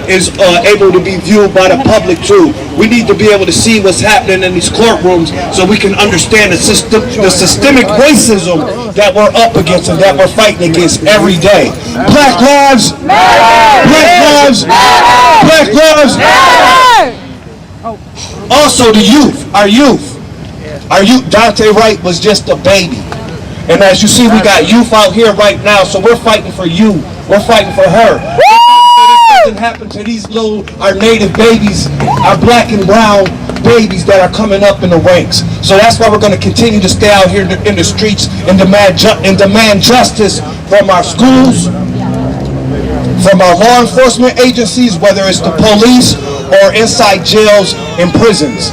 is able to be viewed by the public too. We need to be able to see what's happening in these courtrooms so we can understand the systemic racism that we're up against and that we're fighting against every day. Black lives matter! Black lives matter! Black lives matter! Also the youth, our youth, Daunte Wright was just a baby. And as you see, we got youth out here right now, so we're fighting for you. We're fighting for her. Doesn't happen to these our native babies, our black and brown babies that are coming up in the ranks. So that's why we're going to continue to stay out here in the streets and demand justice from our schools, from our law enforcement agencies, whether it's the police or inside jails and prisons.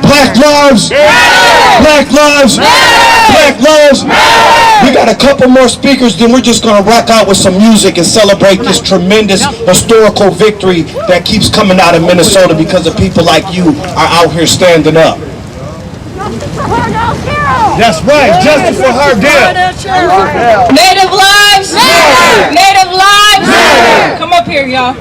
Black lives, black lives, black lives. We got a couple more speakers, then we're just going to rock out with some music and celebrate this tremendous historical victory that keeps coming out of Minnesota because of people like you are out here standing up. That's right, justice for Hardell. Native lives matter. Native lives matter. Come up here, y'all.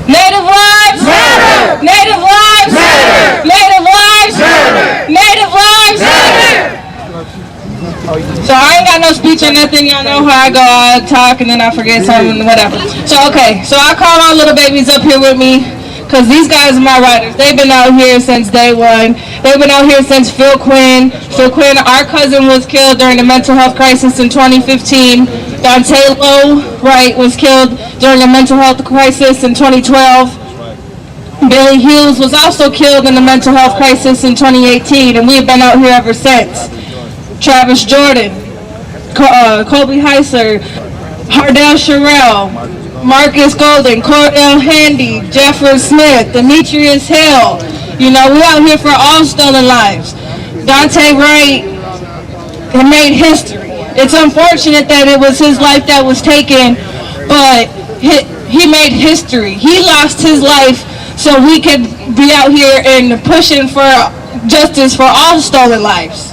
Native lives matter. Native lives matter. Native lives matter. Native lives matter. So I ain't got no speech or nothing. Y'all know how I go. I talk and then I forget something, whatever. So okay, so I call my little babies up here with me, because these guys are my riders. They've been out here since day one. They've been out here since Phil Quinn. Phil Quinn, our cousin, was killed during the mental health crisis in 2015. Daunte Wright was killed during a mental health crisis in 2012. Billy Hughes was also killed in the mental health crisis in 2018, and we have been out here ever since. Travis Jordan, Kobe Heisler, Hardell Sherrill, Marcus Golden, Cordell Handy, Jeffrey Smith, Demetrius Hill. You know, we're out here for all stolen lives. Daunte Wright made history. It's unfortunate that it was his life that was taken, but he made history. He lost his life so we could be out here and pushing for justice for all stolen lives.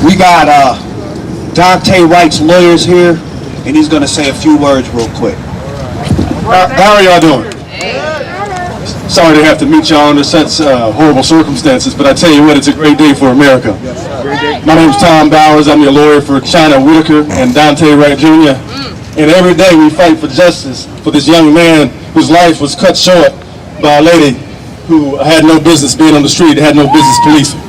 We got Daunte Wright's lawyers here, and he's going to say a few words real quick. How are y'all doing? Sorry to have to meet y'all under such horrible circumstances, but I tell you what, it's a great day for America. My name's Tom Bowers. I'm your lawyer for China Whitaker and Daunte Wright Jr. And every day we fight for justice for this young man whose life was cut short by a lady who had no business being on the street, had no business policing.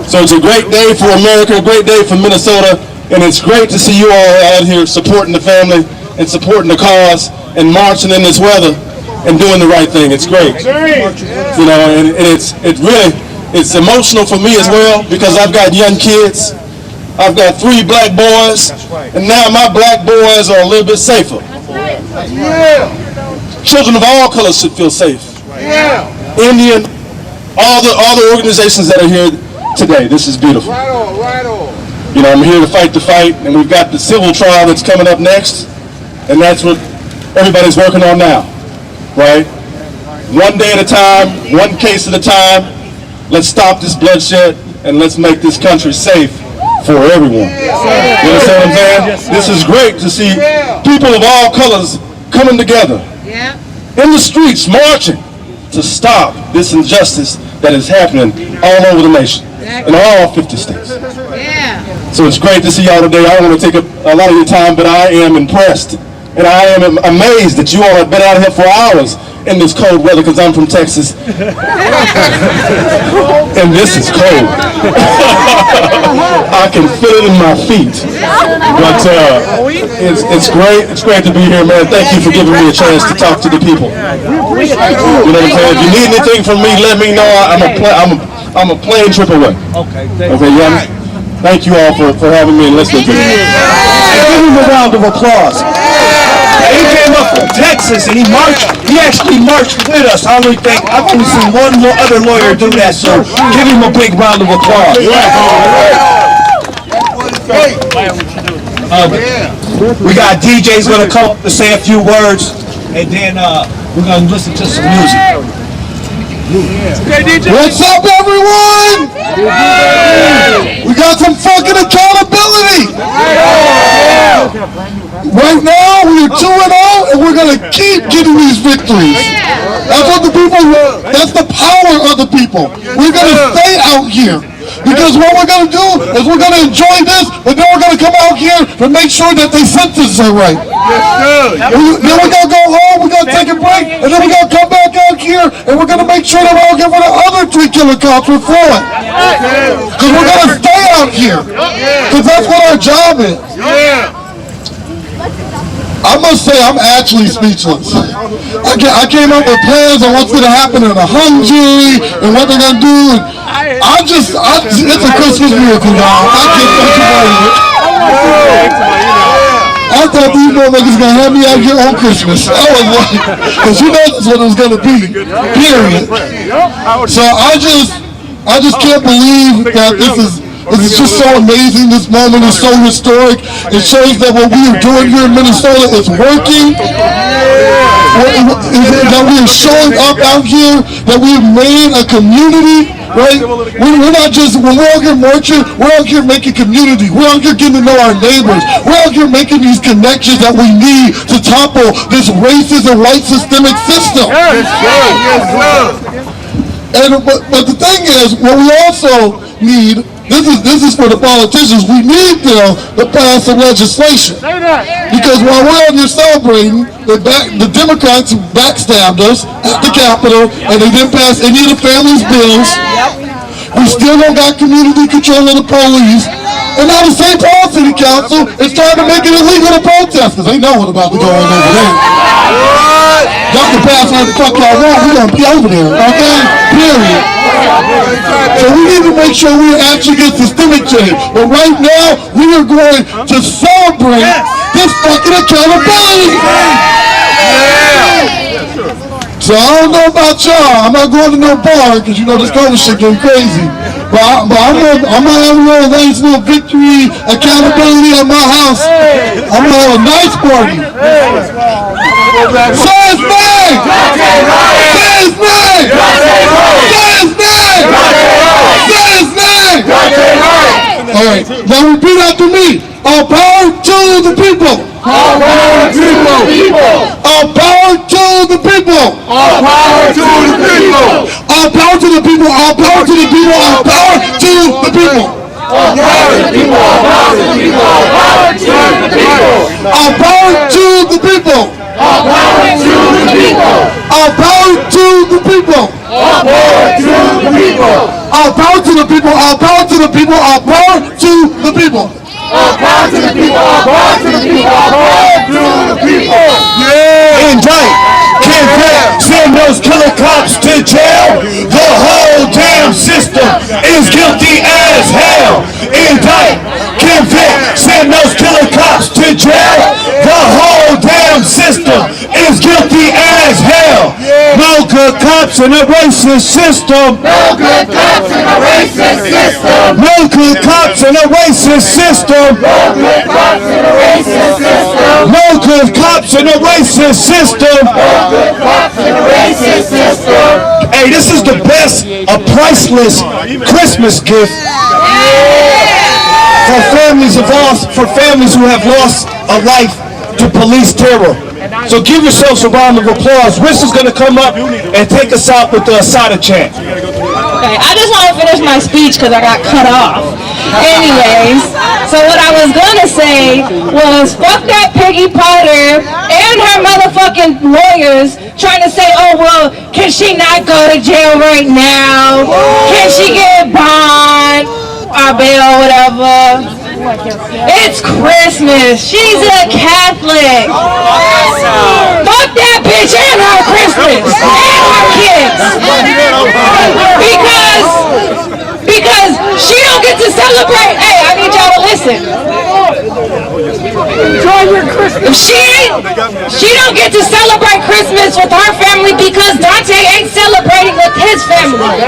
So it's a great day for America, a great day for Minnesota, and it's great to see you all out here supporting the family and supporting the cause and marching in this weather and doing the right thing. It's great. You know, and it's emotional for me as well, because I've got young kids. I've got 3 black boys, and now my black boys are a little bit safer. Children of all colors should feel safe. Indian, all the organizations that are here today. This is beautiful. You know, I'm here to fight the fight, and we've got the civil trial that's coming up next, and that's what everybody's working on now, right? One day at a time, one case at a time. Let's stop this bloodshed, and let's make this country safe for everyone. You understand what I'm saying? This is great to see people of all colors coming together in the streets, marching to stop this injustice that is happening all over the nation, in all 50 states. So it's great to see y'all today. I don't want to take a lot of your time, but I am impressed, and I am amazed that you all have been out here for hours in this cold weather because I'm from Texas. And this is cold. I can feel it in my feet. But it's great. It's great to be here, man. Thank you for giving me a chance to talk to the people. You know what I'm saying? If you need anything from me, let me know. I'm a plane trip away. Okay, yeah. Thank you all for having me and listening to me. Give him a round of applause. He came up from Texas and he actually marched with us. I've only seen one other lawyer do that, so give him a big round of applause. We got DJ's gonna come up to say a few words, and then we're gonna listen to some music. What's up, everyone? We got some fucking accountability. Right now, we are 2-0, and we're gonna keep getting these victories. That's what the people. That's the power of the people. We're gonna stay out here. Because what we're going to do is we're going to enjoy this, but then we're going to come out here and make sure that the sentences are right. Then we're going to go home, we're going to take a break, and then we're going to come back out here, and we're going to make sure that we're all getting rid of other 3 killer cops we're flowing. Because we're going to stay out here. Because that's what our job is. I must say, I'm actually speechless. I came up with plans on what's going to happen in a hung jury and what they're going to do. And it's a Christmas miracle, y'all. I can't believe it. I thought these motherfuckers were going to have me out here on Christmas. I was like, because you know that's what it was going to be. Period. So I just can't believe that this is just so amazing. This moment is so historic. It shows that what we are doing here in Minnesota is working. That we are showing up out here, that we've made a community, right? We're not just, when we're out here marching, we're out here making community. We're out here getting to know our neighbors. We're out here making these connections that we need to topple this racist and white systemic system. But the thing is, what we also need, this is for the politicians, we need them to pass some legislation. Because while we're out here celebrating, the Democrats backstabbed us at the Capitol, and they didn't pass any of the family's bills. We still don't got community control of the police. And now the St. Paul City Council is trying to make it illegal to protest, because they know what's about to go on over there. Y'all can pass whatever the fuck y'all want, we're going to be over there, okay? Period. So we need to make sure we actually get systemic change. But right now, we are going to celebrate this fucking accountability. So I don't know about y'all. I'm not going to no bar because you know this COVID shit getting crazy. But I'm gonna have a nice little victory accountability at my house. I'm gonna have a nice party. Say his name! Say his name! Say his name! Say his name! All right, now repeat after me. All power to the people. All power to the people. All power to the people. All power to the people. All power to the people. All power to the people. All power to the people. All power to the people. All power to the people. All power to the people. All power to the people. All power to the people. All power to the people. All power to the people. All power to the people. All power to the people. All power to the people. All power to the people. All power to the people. Yeah. Indict, convict, send those killer cops to jail. The whole damn system is guilty as hell. Indict, convict, send those killer cops to jail. The whole damn system is guilty as hell. No good cops in a racist system. No good cops in a racist system. No good cops in a racist system. No good cops in a racist system. No good cops in a racist system. No good cops in a racist system. Hey, this is the best, a priceless Christmas gift for families who have lost a life to police terror. So give yourselves a round of applause. Rich is going to come up and take us out with the Asada chant. Okay, I just want to finish my speech because I got cut off. Anyways, so what I was going to say was fuck that Piggy Potter and her motherfucking lawyers trying to say, oh, well, can she not go to jail right now? Can she get bond or bail, whatever? It's Christmas. She's a Catholic. Fuck that bitch and her Christmas and her kids. Because she don't get to celebrate. Hey, I need y'all to listen. Enjoy your Christmas. She don't get to celebrate Christmas with her family because Daunte ain't celebrating with his family.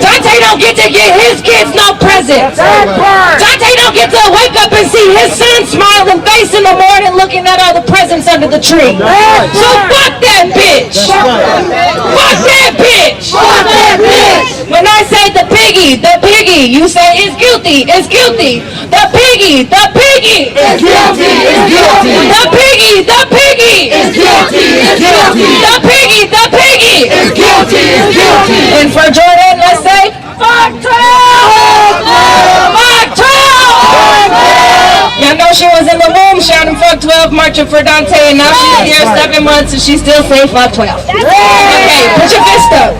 Daunte don't get to get his kids no presents. Daunte don't get to wake up and see his son smiling face in the morning looking at all the presents under the tree. So fuck that bitch. Fuck that bitch. Fuck that bitch. When I say the piggy, you say it's guilty, it's guilty. The piggy is guilty, is guilty. The piggy is guilty, is guilty. The piggy is guilty, is guilty. And for Jordan, let's say, fuck 12! Fuck 12! Y'all know she was in the womb shouting fuck 12, marching for Daunte, and now she's here 7 months and she still say fuck 12. Okay, put your fist up.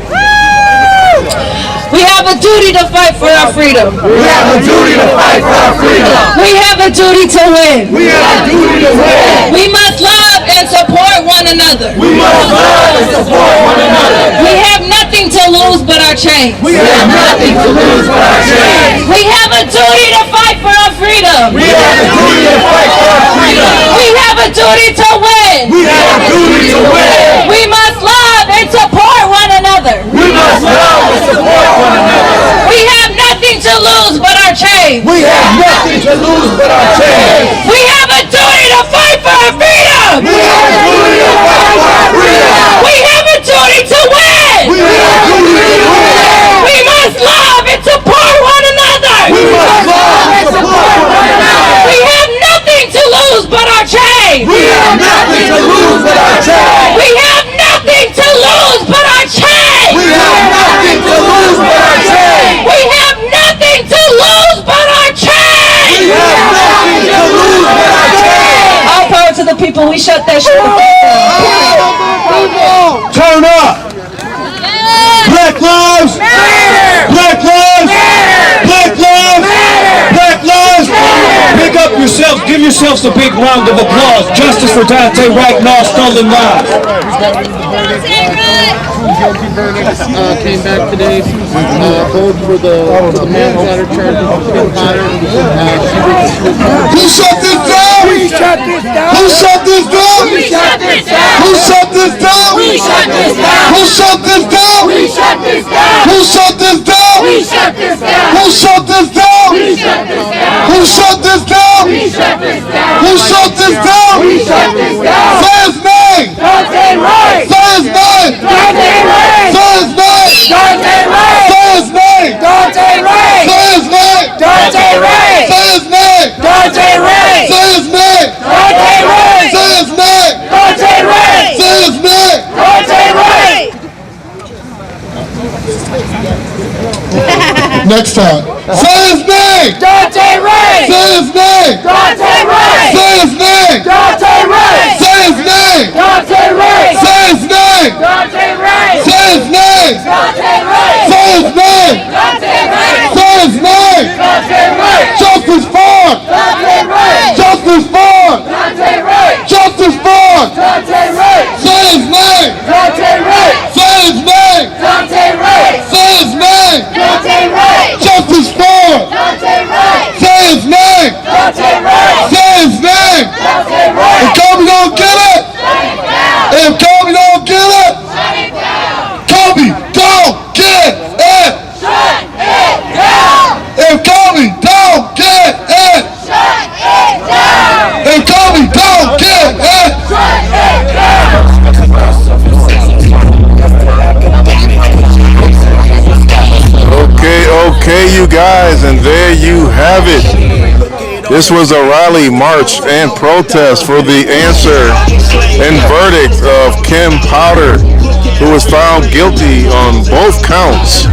We have a duty to fight for our freedom. We have a duty to fight for our freedom. We have a duty to win. We have a duty to win. We must love and support one another. We must love and support one another. We have nothing to lose but our chains. We have nothing to lose but our chains. We have a duty to fight for our freedom. We have a duty to fight for our freedom. We have a duty to win. We have a duty to win. We must love and support one another. We must love and support one another. We have nothing to lose but our chains. We have nothing to lose but our chains. We have a duty to fight for our freedom. We have a duty to fight for our freedom. We have a duty to win. We have a duty to win. We must love and support one another. We must love and support one another. We have nothing to lose but our chains. We have nothing to lose but our chains. We have nothing to lose but our chains. We have nothing to lose but our chains. We have nothing to lose but our chains. We have nothing to lose but our chains. All power to the people. We shut that shit down. Turn up! Black lives! Black lives! Black lives! Black lives! Pick up yourselves. Give yourselves a big round of applause. Justice for Daunte Wright and all stolen lives. Guilty verdicts came back today, both for the manslaughter charges of Kim Potter. Who shut this down? We shut this down. Who shut this down? We shut this down. Who shut this down? We shut this down. Who shut this down? We shut this down. Who shut this down? We shut this down. Who shut this down? We shut this down. Who shut this down? We shut this down. Who shut this down? We shut this down. Say his name. Daunte Wright. Say his name. Daunte Wright. Say his name. Daunte Wright. Say his name. Daunte Wright. Say his name. Daunte Wright. Say his name. Daunte Wright. Say his name. Daunte Wright. Say his name. Daunte Wright. Say his name. Daunte Wright. Next time. Say his name. Daunte Wright. Say his name. Daunte Wright. Say his name. Daunte Wright. Say his name. Daunte Wright. Say his name. Daunte Wright. Say his name. Daunte Wright. Say his name. Daunte Wright. Say his name. Daunte Wright. Justice for. Daunte Wright. Justice for. Daunte Wright. Justice for. Daunte Wright. Say his name. Daunte Wright. Say his name. Daunte Wright. Say his name. Daunte Wright. Justice for. Daunte Wright. Say his name. Daunte Wright. Say his name. Daunte Wright. If Kobe don't get it. If Kobe don't get it. Kobe don't get it. Shut it down. If Kobe don't get it. Shut it down. If Kobe don't get it. Shut it down. Okay, you guys, and there you have it. This was a rally, march, and protest for the answer and verdict of Kim Potter who was found guilty on both counts.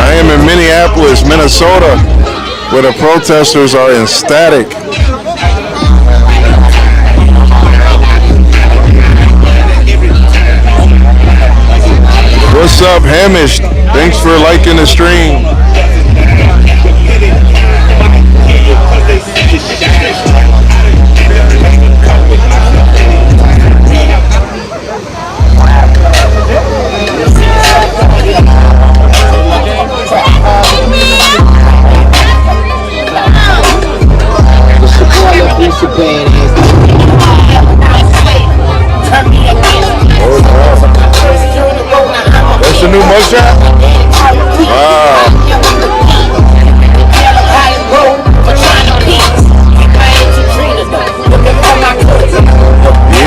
I am in Minneapolis, Minnesota, where the protesters are ecstatic. What's up, Hamish? Thanks for liking the stream. That's the new mugshot? Wow.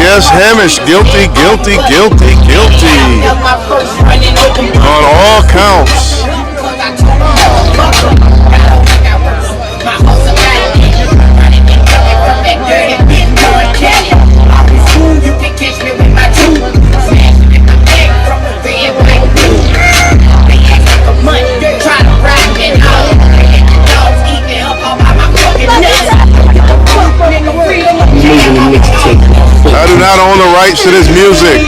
Yes, Hamish, guilty, guilty, guilty, guilty. On all counts. I do not own the rights to this music.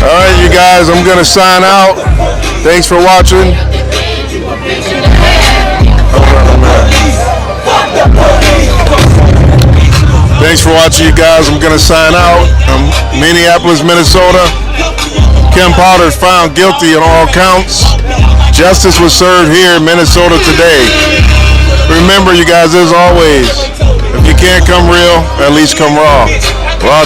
All right, you guys, I'm going to sign out. Thanks for watching. Thanks for watching, you guys. I'm going to sign out. Minneapolis, Minnesota. Kim Powder's found guilty on all counts. Justice was served here in Minnesota today. Remember, you guys, as always, if you can't come real, at least come raw. Raw